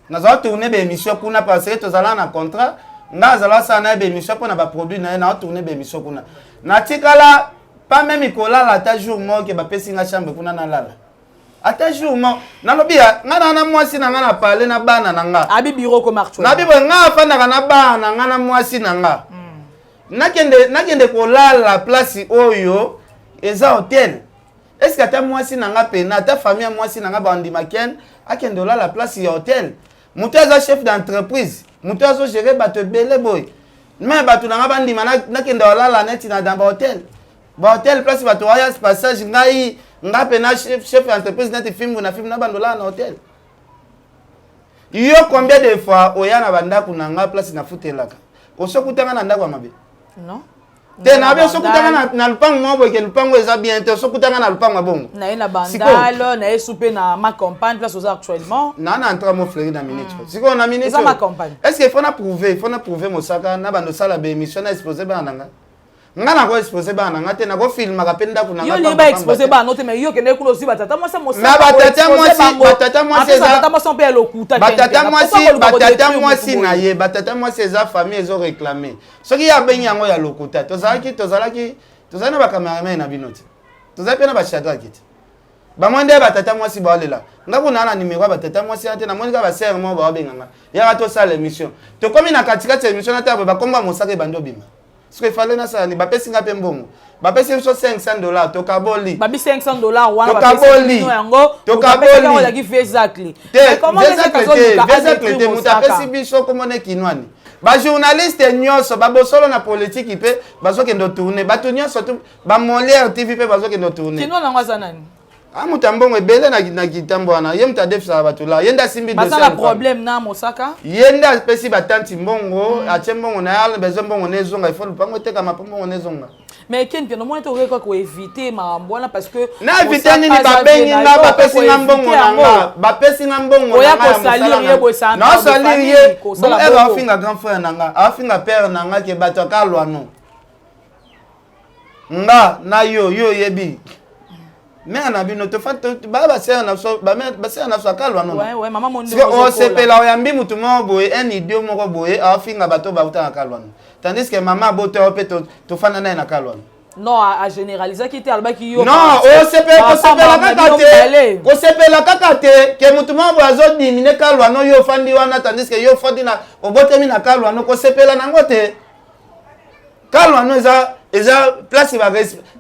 n'a pas tourné l'émission pour na passer tous allants en contrat Nazala sana bémission pour na ba produit na tourner bémission kuna. Na tikala pas même ikola la ta jour mo ke ba pesinga chambre kuna na lala. Ata jour mo na lobia ngana na mwasi na ngana parler na bana nanga. Abi bureau ko marche. Na bibo nga fanda kana bana ngana mwasi nanga. Nakende ko la place oyo eza hôtel. Est-ce que ta mwasi nanga pena ta famille mwasi nanga bandi maken akende la place ya hôtel. Mutaza chef d'entreprise. Mutu azo gérer bato belé boy. Mais bato nanga bandi na kende la neti na dans hôtel. Ba hôtel place bato waya passage ngai ngape na chef d'entreprise neti film na bandola na hôtel. Yo combien de fois oya na banda kuna nga place na futelaka. Osokutanga na ndako mabe. Non. Te na be sokutanga na lupango mo boy ke lupango eza bien te sokutanga na lupango bongo. Na ina bandalo na souper na ma campagne place aux actuellement. Na entra mo fleurir na minute. Siko na minute. Eza ma campagne. Est-ce qu'il faut na prouver Mosaka na bando sala be émission na exposer ba nanga. Nga na ko exposer ba nanga te na ko film ka penda kuna nga. Yo liba exposer ba note mais yo kende kulo si batata moi Mosaka. Na batata moi c'est batata moi son père lokuta. Batata moi si na ye batata moi c'est za famille ezo réclamer. Ce qui a bengi yango ya lokuta. Tozalaki na ba cameraman na binoti. Tozali pe na ba chadra kiti. Ba mwende batata moi si ba lela. Ngako na numéro batata moi si ate na monika ba serre mo ba benganga. Ya to sala émission. To komi na katikati émission na ta ba komba Mosaka bando bima. Ce qu'il fallait na ça ni ba pesi ngape mbongo. Ba pesi so $500 to kaboli. Ba bi $500 wana ba pesi yango. To kaboli. On lagi exactly. Comment exactly muta pesi biso komone kinwani. Ba journaliste nyonso ba bosolo na politique pe bazo kendo tourner. Ba tonyo surtout ba Molière TV pe bazo kendo tourner. Kinwana ngwaza nani? Amutambongo ebele na kitambo wana yemta defsa batula yenda simbi dossier ba problème na Mosaka yenda pesi batanti mbongo achembongo na yale bezombongo nezonga il faut lupango teka mapombo nezonga mais Ken Piana moi to ko éviter mambona parce que na éviter nini babengi nga bapesi nga mbongo nanga bapesi nga mbongo oya ko salir ye bo sa non salir ye bon eba ofinga grand frère nanga afinga père nanga ke bato kalwano nga na yo yebi mais na bino to fa ba sœur na so ba sœur na so kalwa non ouais maman mon Dieu o sepela o yambi mutu mo boye un idiot moko boye a finga bato ba uta na kalwa tandis que maman bote o pe to fa na kalwa non à généraliser qui était alba qui yo non o sepela kaka te ke mutu mo azo dimine kalwa no yo fandi wana tandis que yo fandi na obotemi na kalwa no ko sepela nango te kalwa no eza place ba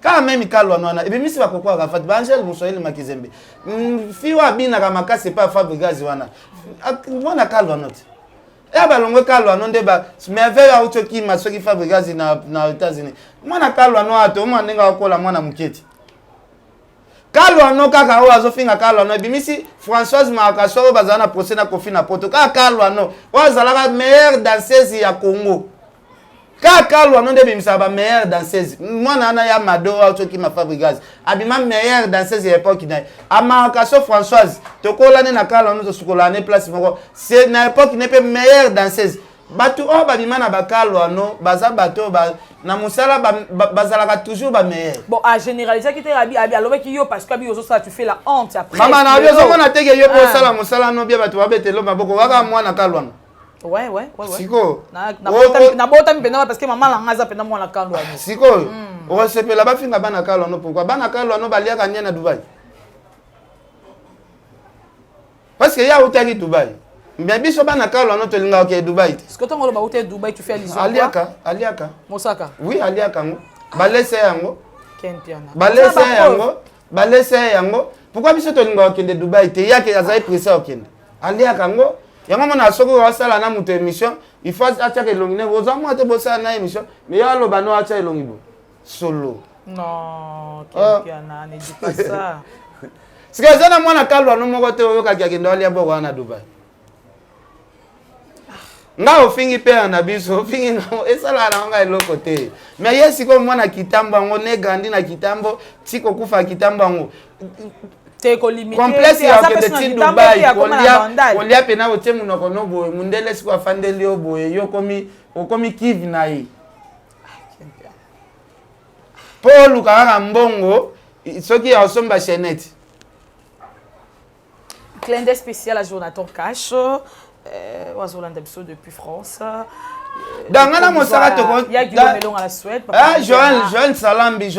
quand même kalwa no na ebimisi ba kokwa ka fat ba Angel Musoeli Makizembe fiwa bina ka makase pa Fabregas wana mwana kalwa no te e ba longo kalwa no ndeba merveille auto ki masoki Fabregas na États-Unis mwana kalwa no ato mwana nga kola mwana muketi kalwa no kaka o azofinga kalwa no ebimisi Françoise Makaso bazana procès na Kofi na poto ka kalwa no wazalaka meilleure danseuse ya Congo kalwa no nde bimisa ba meilleure danseuse mwana ana ya Mado auto ki ma Fabregas abima meilleure danseuse ya époque na Makaso Françoise tokola ne na kalwa no to sukola ne place moko c'est na époque ne pe meilleure danseuse batu o babima na bakalwa no baza bato ba na musala bazalaka toujours ba meilleur bon à généraliser qui était abi alors qui yo parce que abi ça tu fais la honte après mama na yo zo na teke yo po sala musala no bia batu babetelo maboko waka mwana kalwa no ouais siko na bota mpena parce que maman la ngaza pena mwana kalwa no siko o sepela ba finga bana kalwa no pourquoi bana kalwa no baliaka nya na Dubai parce que ya utaki Dubai mais biso bana kalwa no to linga ke Dubai est-ce que tongo lo ba uté Dubai tu fais Lison aliaka Mosaka oui aliaka ngo balese yango Ken Piana balese yango pourquoi biso to linga ke Dubai te yake azai pressa okende aliaka ngo yango mona soko wasala na muto émission il faut acha ke longine boza mo te bosa na émission mais ya lo bano acha longibo solo non Ken Piana ne dis pas ça c'est que ça na mwana kalwa no moko te oyoka ki akende alia boko na Dubai nga ofingi pe na biso ofingi ngo esala na nga eloko te mais yesi ko mwana kitambo ngo ne grandi na kitambo tiko kufa kitambo ngo te ko limiter complexe ya ke de Dubai kolia pena otie munoko no boye mundele siko afandeli oboye yo komi kiv na yi Paul kaka mbongo soki ya osomba chenette clin d'œil spécial à Jonathan Cash Wazolanda biso depuis France. Dangana mosaka toko. Ya Guillaume Melon à la Suède. Joël Salambi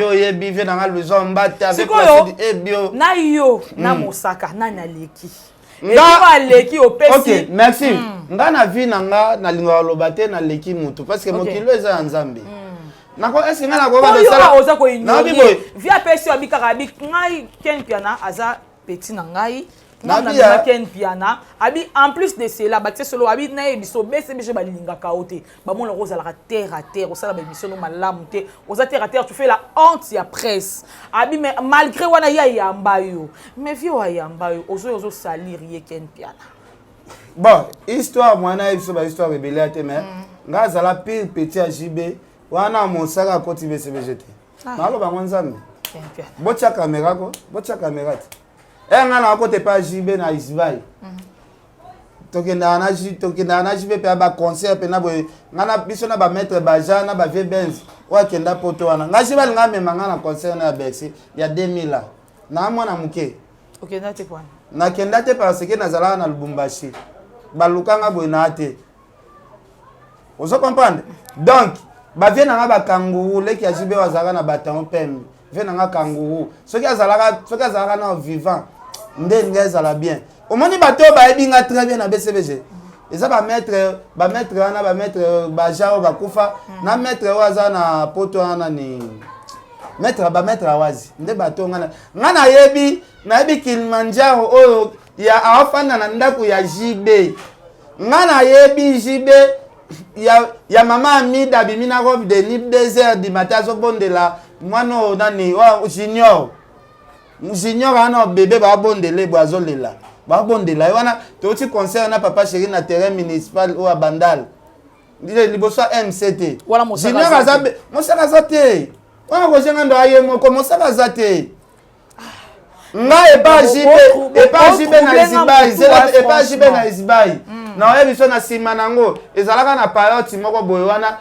yo yebi ve dans le zombate avec la bio. Na yo na mosaka na leki. Nga leki opesi. OK, merci. Nga na vi nanga na linga lobate na leki mutu parce que mokilo eza nzambe. Nako est-ce nga na ko ba sala oza ko ignorer. Via pesi abika rabik ngai Ken Piana aza petit na ngai. Na Ken Piana abi en plus de cela ba solo abi na ebiso BCBG ba linga kaote ba mon rose la terre à terre osala ba émission no malamu te oza terre à terre tu fais la honte ya presse abi mais malgré wana ya yambayo mais vio yambayo ozo salir ye Ken Piana bon histoire mwana ebiso ba histoire rebelle te mais ngaza la pire petit JB wana mosaka koti BCBG te malo ba nzambe bocha caméra ko bocha caméra nga na kote pa JB na Isbai tokenda na JB pe ba concert pe na boy ngana biso na ba maître baja na ba vie benz wa kenda poto wana nga JB nga mema nga na concert na Bercy ya 2000 na mwana muke OK na te kwa na kenda te parce que nazala na Lubumbashi balukanga boy na te ozo comprendre donc ba vie na ba kanguru leki ya JB wazaka na baton pem vie na kanguru soki azalaka na vivant ndenge ezala bien omoni bato baebinga très bien na BCBG eza ba maître wana ba maître bajao bakufa na maître waza na poto wana ni maître awazi nde bato ngana yebi Kilimanjaro oyo ya afana na ndako ya JB ngana yebi JB ya mama Amida bimina robe de nib 2h du matin zo bondela mwano nani wa junior ana bébé ba bondele boazolela ba bondela wana toti concert na papa chéri na terrain municipal ou à Bandal liboso MCT wala junior azabe mosaka zate wana ko jenga ndo aye moko mosaka zate nga e pa jibe na Isbai na oyebi so na nsima nango ezalaka na période moko boye wana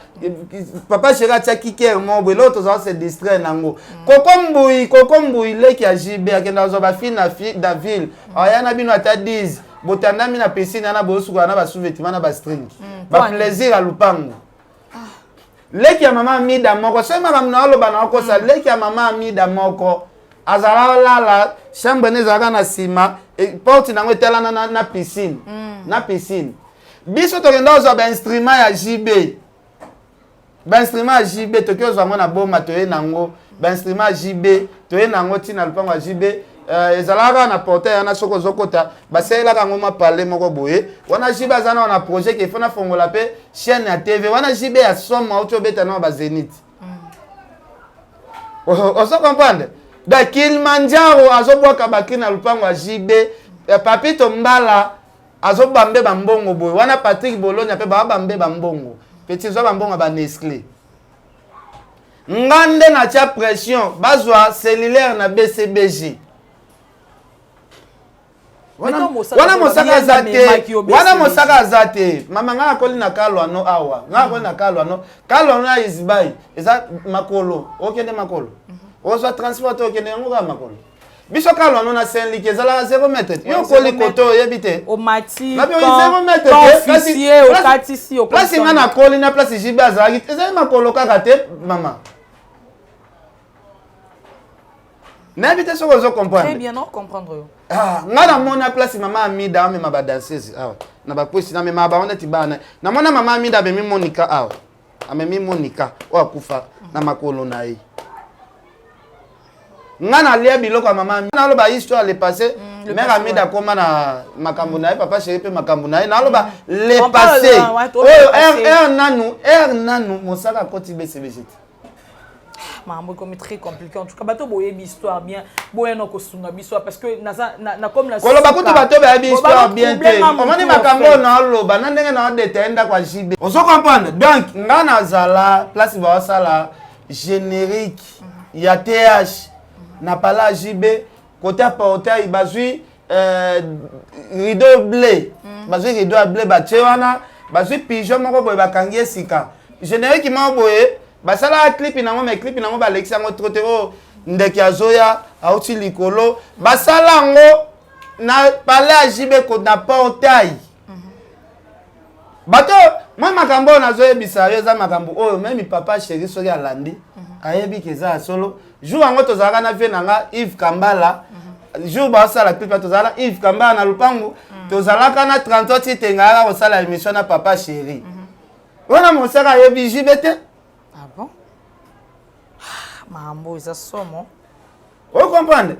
papa chéri atia kikere moko boye lelo tozala se distraire nango koko mbui leki ya JB akenda kozwa bafille na daville aya na bino ata 10 botandami na piscine ana boyosuka na basous-vêtements na bastring baplaisir ya lupango leki ya mama Amida moko soki makambo na oloba na okosa leki ya mama Amida moko azala lala chambre ne ezalaka na nsima porte nango etalana na piscine na piscine biso tokenda kozwa bainstrument ya JB bainstrument ya JB toki kozwa yango na boma toye nango bainstrument ya JB toye nango ntina lupango ya JB ezalaka na portail yana soko ozokota basalelaka yango mapale moko boye wana JB aza na wana projet ke ifo nafongola mpe chaîne ya TV wana JB ya somme auti obeta na bazénith ozo comprendre da Kilimanjaro azobwaka baki na lupango ya JB Papito Mbala azobambe bambongo boye wana Patrick Bolonya pe bambe bambongo petit zo bambongo ba Nestlé ngande na tia pression bazwa cellulaire na BCBG wana mosaka azate mama nga akoli na kalwano awa nga akoli na kalwano ya Izbai eza makolo okende makolo ozwa transport okende yango ka makolo biso kalwano na Saint-Luc ezala 0 mètre yo koli koto yebite o mati na 0 mètre officier o katisi o place nga na koli na place JB azalaki ezali makolo kaka te mama n'habite ce que je comprends. Très bien, non comprendre. Ah, ngana mona place mama Amida ame ma danseuse ah na ba kwesi na me ma ba ona tibana na mona mama Amida be mi Monica ah amemi Monica o akufa na makolo na ye ngana lia biloko mama Amida na lo ba histoire le passé mère Amida koma na makambo na ye papa chéri pe makambo na ye na lo ba le passé oh nanu mosaka koti BCBG. Maman comme très compliqué en tout cas bateau boye histoire bien boye no kosunga histoire parce que na comme la kolo bakutu bato ba histoire bien te omani makambo na loba na ndenge na detenda kwa JB on se comprendre donc ngana zala place ba sala générique ya TH na pala JB côté portail bazui rideau bleu bazui rideau bleu ba tchewana bazui pigeon moko boye bakangie sika générique mo boye basala clip nango mais clip nango ba lexi yango trote o ndeki azoya auti likolo basala ngo na pale ajibe ko na portail bato moi makambo na zoye bisayo za makambo oyo même papa chéri soki alandi ayebi keza solo jour yango tozalaka na vie nanga Yves Kambala jour basala clip tozala Yves Kambala na lupangu tozalaka na 30 titengaka kosala émission na papa chéri wana mosaka ayebi jibete. Ah bon? Mambo eza somo. O comprendre?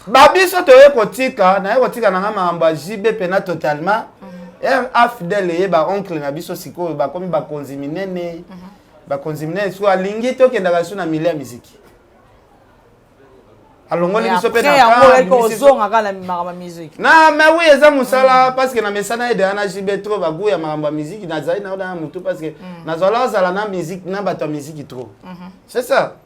Babiso toye kotika, na kotika na mambo JB pena totalement. Fidèle ye ba oncle na biso siko ba komi ba konziminene. Ba konziminene so alingi to kendaka so na milieu musique. Alongoli biso pena ko zonga kala ma musique. Na mais oui eza musala parce que na mesana ede na JB trop ba goya ma musique na zai na mutu parce que na zola zala na musique na bato musique trop. C'est ça.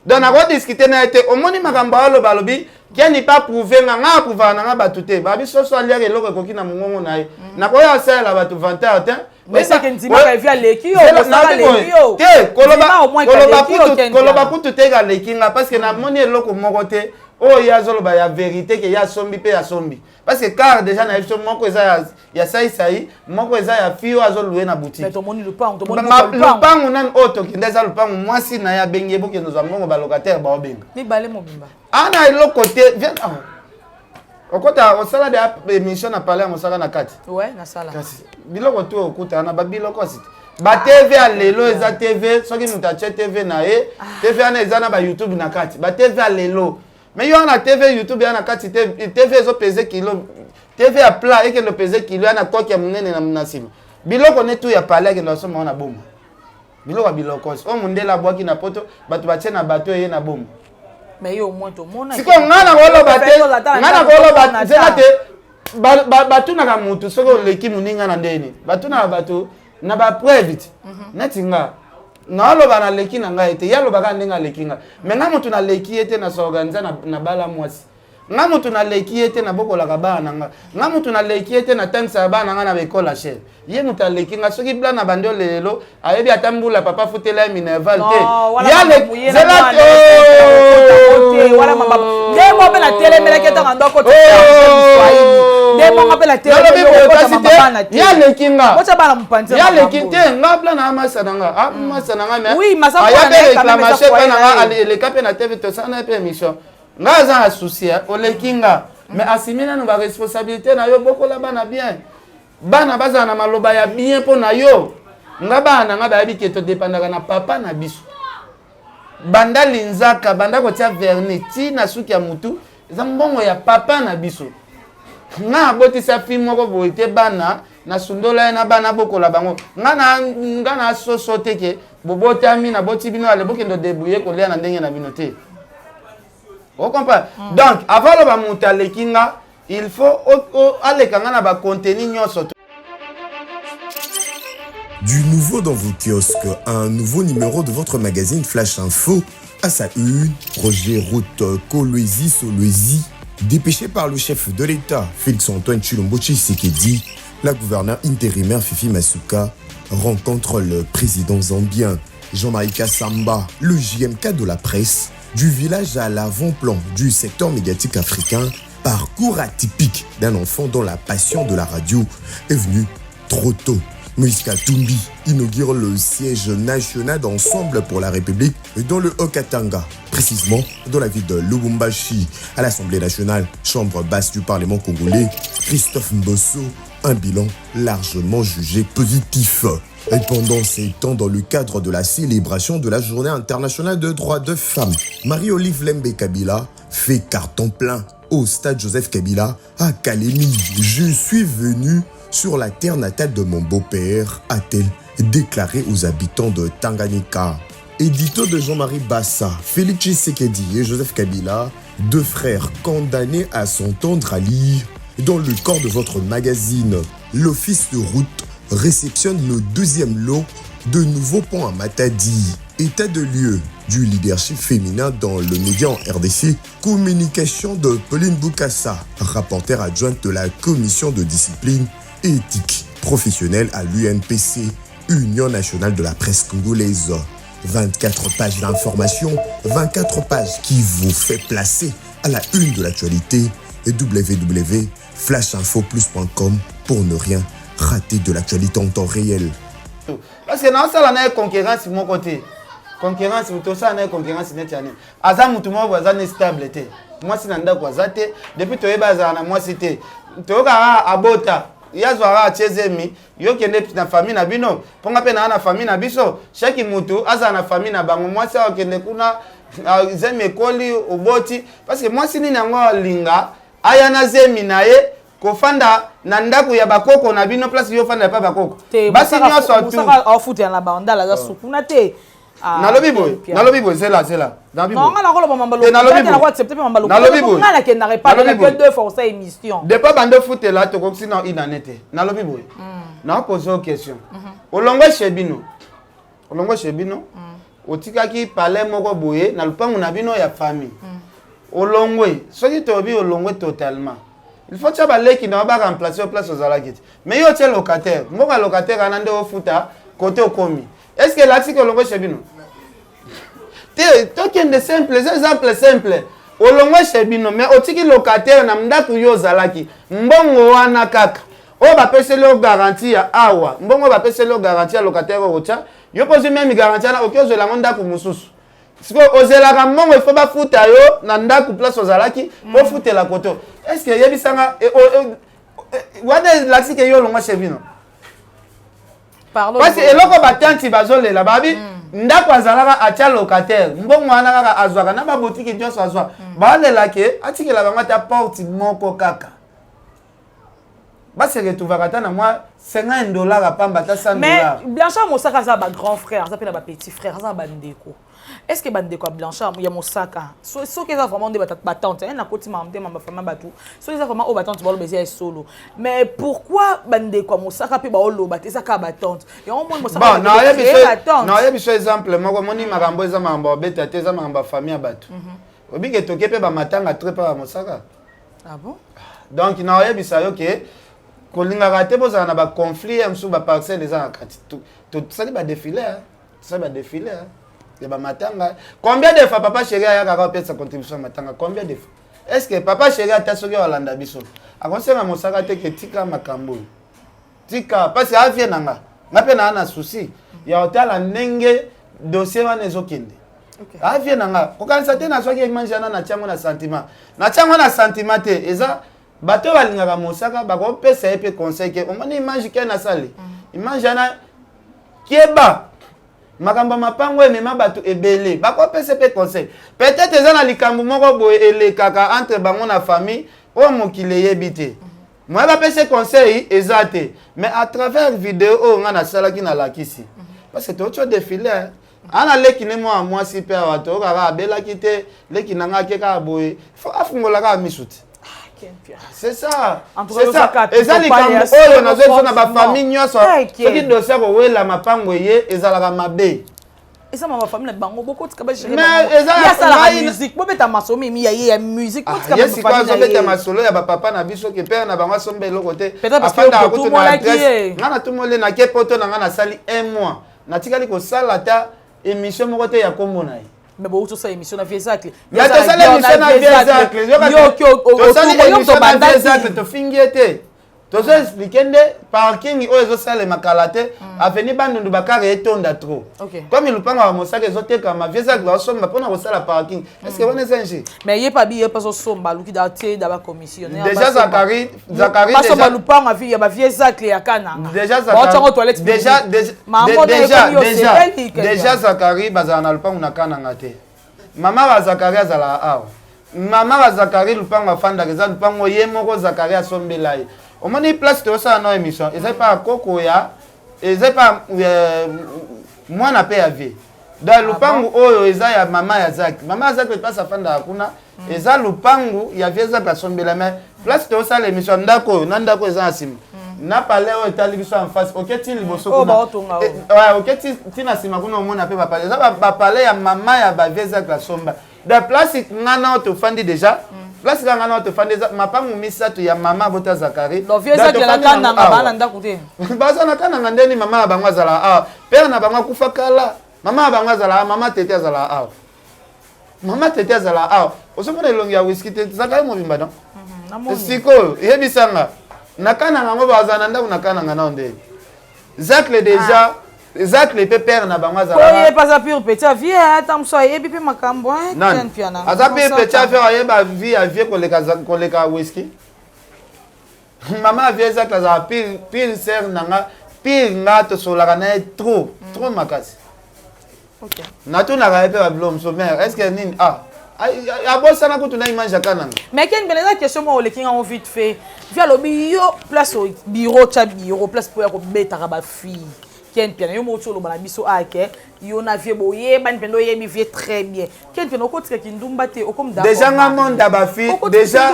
Donc on a discuté na été au moni makambo alo balobi qui n'est pas prouvé nga prouver na bato te ba biso so alia eloko koki na mongongo na ye. Na ko ya sala bato 20 ans mais ça que ndima ka via leki yo sala leki yo. Te koloba kutu te ga leki nga parce que na moni eloko moko te. Oh, il y a la vérité que y a sombi pe ya sombi parce que car déjà na episode moko eza ya sai moko eza ya fio azolué na boutique mais to moni le pan nan auto kindeza le pan mwasi na ya benge boke nous avons ba locataire ba obenga ni balé mobimba ana ilo côté viens okota osala de émission na parler mo sala na kati ouais na sala biloko to okota na ba biloko site ba TV a lelo eza TV soki mutache TV na e TV ana eza na ba YouTube na kati ba TV a lelo. Mais il y a na TV YouTube, il y a na kati TV zo pèse kilo. TV à plat et que le pèse kilo, il y a na quoi qui a mené na nasima. Biloko ne tout ya parler que nous sommes na bombe. Biloko biloko. O munde la bois qui na poto, batu batie na bateau et na bombe. Mais yo moins to mona. Siko ngana golo bate. Zelate batu na kamutu soko leki muninga na ndeni. Batu na batu na ba preuve. Netinga. Na lo bana leki na ngai ete ya lo baka ndenga leki nga menga mutu na leki ete na s'organiser na bala mwasi nga mutu na leki ete na bokola ka bana nga mutu na leki ete na tangisa bana nga na bekola chef ye mutu leki nga soki bla na bando lelo ayebi atambula papa futela Minerval te ya le zela te wala mama ndemo pe na tele meleke ta ndoko te ndemo nga pe na tele ya leki nga wacha bana mpanze ya leki te nga bla na masa nga masa nga me oui masa ko na réclamation na nga le kape na TV to sana pe émission nga za associé o lekinga mais asimina no ba responsabilité na yo bokola bana bien bana baza na maloba ya bien po na yo nga bana nga ba biki to dépendaka na papa na biso banda linzaka banda ko tia vernis ti na suki ya mutu za mbongo ya papa na biso nga botisa fi moko boite bana na sundola na bana bokola bango nga na soso teke bobotami na boti bino ale bokendo débrouiller ko lia na ndenge na bino te. Vous comprenez? Donc, avant le monter le kinga, il faut aller quand on a contenu nyonso. Du nouveau dans vos kiosques, un nouveau numéro de votre magazine Flash Info à sa une, Roger Route Kolwezi Solwezi, dépêché par le chef de l'État, Félix-Antoine Tshilombo Tshisekedi, la gouverneure intérimaire Fifi Masuka rencontre le président zambien Jean-Marie Kassamba, le JMK de la presse. Du village à l'avant-plan du secteur médiatique africain, parcours atypique d'un enfant dont la passion de la radio est venue trop tôt. Moïse Katumbi inaugure le siège national d'Ensemble pour la République dans le Haut-Katanga, précisément dans la ville de Lubumbashi, à l'Assemblée nationale, chambre basse du Parlement congolais. Christophe Mbosso, un bilan largement jugé positif. Et pendant ces temps, dans le cadre de la célébration de la Journée internationale de droits de femmes, Marie-Olive Lembe Kabila fait carton plein au stade Joseph Kabila à Kalemi. Je suis venu sur la terre natale de mon beau-père, a-t-elle déclaré aux habitants de Tanganyika. Édito de Jean-Marie Bassa, Félix Tshisekedi et Joseph Kabila, deux frères condamnés à s'entendre à lire dans le corps de votre magazine. L'office de route réceptionne le deuxième lot de nouveaux ponts à Matadi. État de lieu du leadership féminin dans le média en RDC. Communication de Pauline Boukassa, rapporteure adjointe de la commission de discipline et éthique professionnelle à l'UNPC, Union nationale de la presse congolaise. 24 pages d'information, 24 pages qui vous fait placer à la une de l'actualité et www.flashinfoplus.com pour ne rien rater de l'actualité en temps réel. Parce que dans ça, on a une concurrence de mon côté. Concurrence, tout ça, on a une concurrence net. Azam, tout le monde est stable. Moi, si nanda kwa zate, depuis que tu es basé moi, c'était. Tu es à Bota, il y a Zouara, Tchezemi, il y a une famille na bino. Pour nga pena na famille na biso, chaque mutu, aza na famille na bango. Moi, c'est ok, nekuna, zemi koli, oboti. Parce que moi, si ni nango linga, ayana zemi nae. Kofanda nandaku ya bakoko na bino place yo fanda pa bakoko basi nyonso tu au foot ya la banda la sukuna te nalobi boy zela dans bibo non ngala ko lo mambalo na ko accepter mambalo ngala ke na pas que deux fois ça émission de pas bande foot là to ko sinon inanete nalobi boy na poser une question olongo shebino otikaki palais moko boye na lupango na bino ya famille olongwe soki tobi olongwe totalement. Il faut que tu aies remplacer au place aux alakit. Mais il y a un locataire. Moi, locataire, on a un fouta côté au commis. Est-ce que l'article est chez nous? Tu as des simples exemples simples. Au long chez Bino, mais au tiki locataire, on a un zalaki. Mbongo wana kaka. On va passer leur garantie à Awa. Mbongo va passer leur garantie à locataire au Ocha. Yo pose même garantie à aucun de la monde pour Moussous. Si vous avez la ramon, il faut pas foutre à yo, nanda ku place aux alaki, pour foutre la koto. Est-ce que y a bisanga what is la que yo longa chez Bino? Pardon. Parce que eloko batanti bazole la babi, ndako azalaka atia locataire. Mbongo wana kaka azwaka na ba boutique ndio azwa. Ba le lake atiki la banga ta porte moko kaka. Basi retrouver na moi $50 à pamba ta $100. Mais Blanchard Mosaka ça ba grand frère, ça s'appelle ba petit frère, ça ba ndeko. Est-ce que bandeko Blanchard il y a Mosaka? So que ça vraiment des battantes, hein na koti mamde mamba fama batu. So ça vraiment au battante balo baiser solo. Mais pourquoi bandeko Mosaka pe ba olo batesa ka battante? Et on monde Mosaka. Bon, non, il y a exemple moko moni makambo eza mamba beta teza mamba famille batu. Obi ke toke pe ba matanga très pas mosaka. Ah bon? Donc na oyebisa yo ke kolinga raté bozana na ba conflit msu ba parcelle les en kati. Tout ça ba défilé hein. Ça va défiler hein. Et ba matanga. Combien de fois papa chéri a ka pesa contribution matanga? Combien de fois? Est-ce que papa chéri a ta soki Olanda biso? Akonsenga mosaka te ke tika makambo. Tika parce que avie nanga. Ngape na ana souci. Ya hôtel ndenge dossier wana ezokende. OK. Avie nanga. Kokanisa te na soki image na tiango na sentiment. Na tiango na sentiment te eza bato balingaka mosaka bakopesa ye pe conseil ke omoni image ke na sali. Image na kieba makambo mapango emema bato ebele bakopesa pe conseil. Peut-être eza na likambo moko boye elekaka entre bango na famille o mokile yebite. Moi ba pesa conseil ezate mais à travers vidéo o nga na sala ki na lakisi. Parce que tu défilé ana leki ne moi si pe wato kaka bela kite leki nanga ke ka boye faut afungola ka misuti. C'est ça. C'est ça. Ezali kambo oyo na zo na ba famille nyoso. Soki dossier ko wela mapango ye ezalaka mabe. Esa ma famille na bango boko tika ba gérer. Mais ezala la musique. Bo beta masomi mi ya musique ko tika ba famille. Yes, quoi zo beta masolo ya ba papa na biso ke père na bango sombe lokote. Peut-être parce que tout monde qui ngana tout monde na ke poto na ngana sali 1 mois. Na tikali ko sala ta émission moko te ya kombo na ye. Mais bon, tout ça émission na Viezacle. Mais tu sais l'émission na Viezacle. Tu sais l'émission na Viezacle to fingiete. Tu sais expliquer de parking o ezo sale makalate avenue Bandundu Bakare etonda trop. Comme il panga mosaka ezote kama Viezacle ba somba pona ko sala parking. Est-ce que on est sincère? Mais yé pas billet pas somba luki daté da ba commissionnaire. Déjà Zakari déjà pas somba lupanga vi ya ba Viezacle ya kananga. Déjà Zakari. Déjà Zakari bazana lupanga na kananga te. Mama wa Zakari azala awa. Mama wa Zakari lupanga fanda keza lupanga ye moko Zakari asombela ye. Omoni place to ça na émission. Ezai pas koko ya. Ezai pas moi na pe avi. Da lupangu oyo eza ya mama ya Zaki. Mama ya Zaki passe afanda hakuna. Eza lupangu ya vieza kasombela mais place to ça l'émission ndako nandako eza asima. Na parler au etali biso en face. OK ti liboso kuna. Ouais, OK ti na sima kuna omona pe ba parler. Eza ba parler ya mama ya ba vieza kasomba. Da place ngana to fandi déjà. Place ngana to fandi mapangu misato ya mama bota Zakari. No vieza la kana ngaba ndako te. Baza na kana ndeni mama bangwa zala ah. Père na bangwa kufa kala. Mama bangwa zala mama tete zala ah. Mama tete zala ah. Osomona elongi ya whisky te Zakari mo bimba non? Siko yebisanga. Nakana ngango bazana ndako nakana ngana ndeni. Zacle déjà Zacle pe père na bangwa zala. Ko ye pas a pure petit vie tam so ye bipe makambo hein piana. Azape petit affaire ye ba vie a vie ko leka whisky. Mama vie Zacle za pile ser nanga pile ngato solaka na trop makasi. OK. Na tu na ka pe ba blom so mère est-ce que nini a bossa na kutu na image kana. Mais ken beneza question mo le kinga on vite fait. Via lo bio place au bureau cha bureau place pour ya ko beta ka ba fille. Ken piana yo mo tsolo bala biso ake yo na vie boye ban pendo ye mi vie très bien. Ken piano ko tika kindumba te o comme d'accord. Déjà nga monde ba fille déjà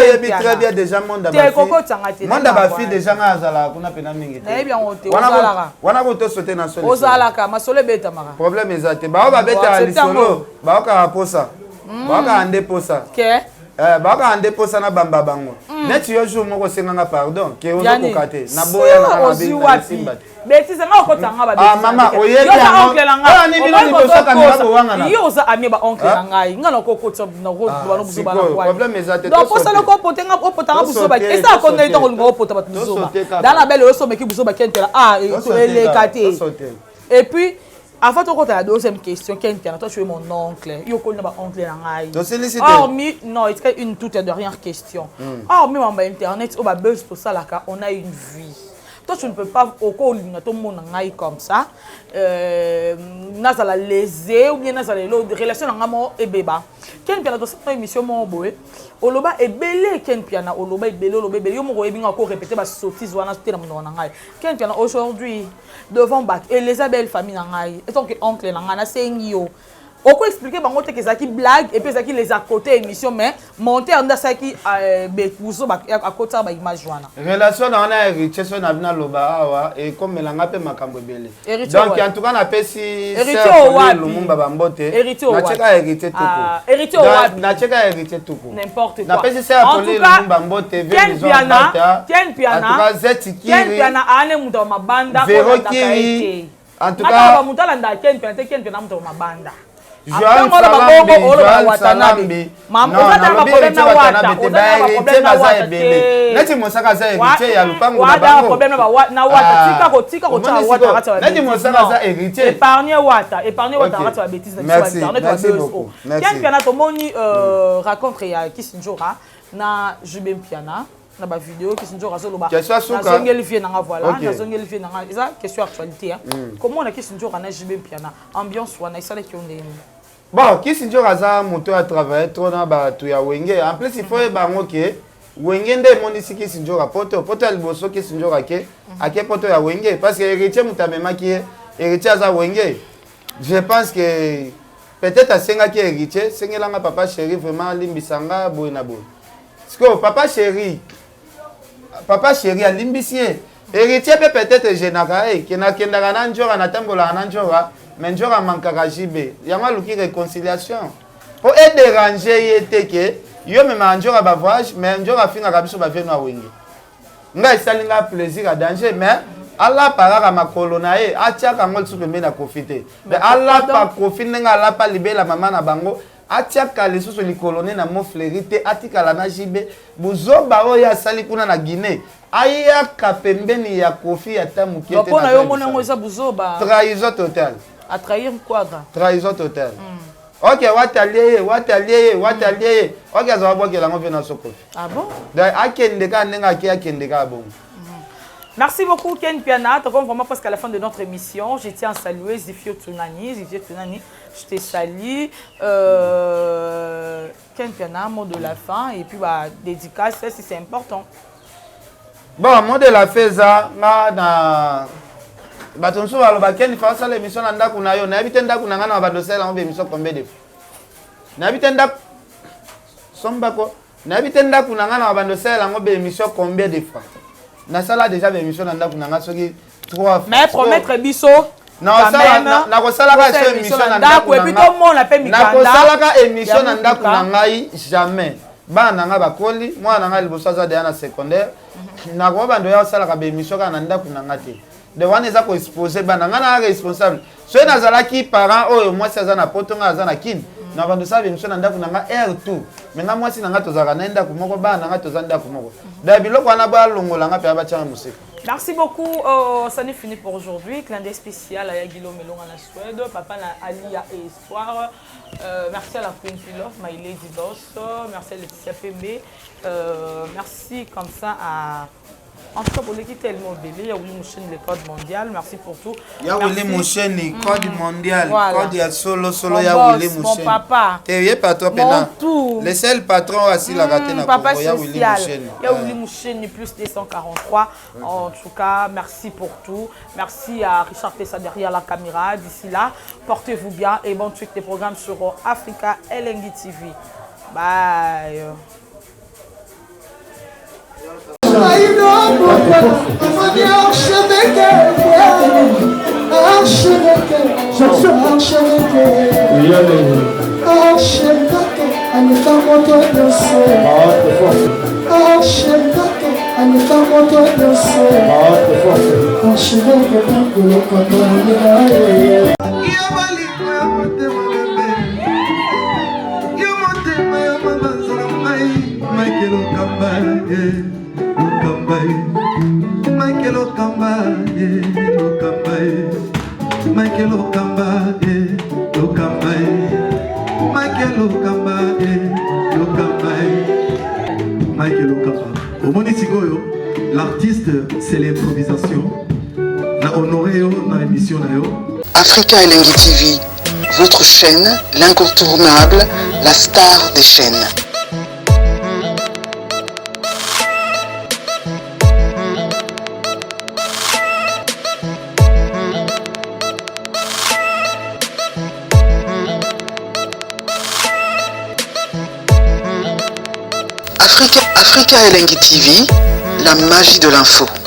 ye bi très bien déjà monde ba fille. Monde ba fille déjà nga azala kuna pena mingi te. Na ye bien on te ozalaka. Wana ko to sauter na solo. Ozalaka masole beta mara. Problème ezate ba ba beta ali solo ba ka posa. Ba ka ande posa. Ke ba ka ande posa na bamba bango. Net yo jour moko senganga pardon ke ozo ko kate na boya na ba simba. Beti sanga okotanga ba beti. Ah mama oyebi yango. Ah ni bino ni bosoka ni babo wanga na. Yo za ami ba oncle na ngai. Ngana okokotsa na road bano buzo bana kwa. Problème ezate. Donc posa loko potenga opotanga buzo ba. Esa konne itango ngo opota ba buzo ba. Dana belle oso meki buzo ba kentela. Ah ele kate. Et puis avant de rentrer à la deuxième question, toi tu es mon oncle. Yo connais ma oncle na ngai. Hormis non, il y a une toute dernière question. Hormis mon internet, on a besoin pour ça là on a une vie. Toi tu ne peux pas au col tout le monde ngai comme ça. Nazala lésé ou bien nazala l'autre relation na ngamo et beba. Ken piana dans cette émission mon boy. Oloba e belé ken piana oloba e belé yo mo ebinga encore répéter ba sottise wana c'était na mon ngai. Ken piana aujourd'hui devant bac Elisabeth famille na ngai. Et donc oncle na ngana sengi yo. On peut expliquer que c'est qui blague et puis c'est qui les à côté émission mais monter en ça qui bekuzo à côté ba image joana. Relation na na héritier so na bina loba awa et comme melanga pe makambo belé. Donc en tout cas na pesi héritier au wapi Lumumba bambote. Héritier au wapi. Na cheka héritier tuko. Héritier au wapi. Na cheka héritier tuko. N'importe quoi. Na pesi c'est appelé Lumumba mbote Ken piana. En tout cas Zetikiri. Ken piana ane muto mabanda Vero Kiri. En tout cas ba mutala nda Ken piana muto mabanda. Joan Salambi, non, neti mosaka za héritier ya lupango na bango. Na wata tika wata neti mosaka za héritier. Épargner wata rata ba bêtise na internet wa BSO. Ken piana tomoni raconte ya Kisinjora na Jubem piana. Na ba vidéo Kisinjora soloba. Na zongeli vie nanga voilà, na zongeli vie nanga. Eza question actualité. Comment on a Kisinjora na Jubem piana? Ambiance wana isala ki ondeni. Bon, Kisinjora za moto a travaillé trop na ba tu ya wenge. En plus il faut bango ke wenge nde monisi Kisinjora poto liboso Kisinjora ke ake poto ya wenge parce que héritier mutamema ki héritier za wenge. Je pense que peut-être à senga ki héritier, sengelanga papa chéri vraiment limbisanga boy na boy. Parce que papa chéri a limbisie. Héritier peut-être général qui na kendaka na njora na tambola na njora. Mais njora mankaka jibe. Yama luki réconciliation. Pour être dérangé yete ke yo même njora ba voyage mais njora finga kabiso ba venu a wenge. Nga isalinga plaisir à danger mais Allah paraka makolo na ye atiaka ngol supembe na profiter. Mais Allah pa profiter nga Allah pa libela mama na bango. Atiaka lisusu likolone na mo flerité atikala na jibe buzoba oyo asali kuna na Guinée aya kapembeni ya kofi ata mukete na yo mona ngoza buzoba trahison totale à trahir quoi trahison totale OK watalié OK azawa bokela ngo vena sokofi ah bon donc akendeka nenga ki akendeka bon. Merci beaucoup Ken Piana. Donc on vraiment presque à la fin de notre émission. Je tiens à saluer Zifio Tunani. Je te salue. Ken Piana, mot de la fin. Et puis bah, dédicace, si c'est important. Bon, mot de la fin, ça, na batonso baloba Ken fa ça l'émission na ndako na yo. Na habite ndako na ngana badosela na émission combien de fois. Na habite ndako sombako. Na habite ndako na ngana badosela na émission combien de fois. Na sala déjà émission na ndako nanga soki 3 fois. Mais promettre biso na sala na ko sala ka émission na ndako et puis tout le monde a fait mikanda. Na ko sala ka émission na ndako na ngai jamais. Ba nanga bakoli, moi nanga liboso za de na secondaire. Na ko bando ya sala ka émission ka na ndako nanga te. De wana za ko exposer ba nanga na responsable. So na zala ki parent oyo moi ça na potonga za na kin. Na bando sa émission na ndako nanga R2. Menga moi si nanga tozaka na ndako moko ba nanga tozanda ndako moko. Da biloko wana ba longola nga pe ba tchanga musika. Merci beaucoup. Ça n'est fini pour aujourd'hui. Clin d'œil spécial à Yagilo Melon en Suède. Papa Alia et Espoir. Merci à la Queen Pilot, My Lady Boss. Merci à Laetitia Pembe. Merci comme ça à... En tout cas, pour l'équipe tellement belle, il y a Willy Mouchen, le code mondial. Merci pour tout. Il y a Willy Mouchen, le code mondial. Voilà. Code solo, il y a Willy Mouchen. Mon papa. Tu es patron mon tout. Le seul patron assis la raté na papa il y a Willy Mouchen. Il y a Willy Mouchen, plus 243. En tout cas, merci pour tout. Merci à Richard Tessa derrière la caméra. D'ici là, portez-vous bien et bonne suite des programmes sur Africa LNG TV. Bye. Michael Okamba, Michael Okamba, Au Monisigoyo, l'artiste, c'est l'improvisation. Na honoré dans l'émission. Africa LNG TV, votre chaîne, l'incontournable, la star des chaînes. Africa Elengi TV, la magie de l'info.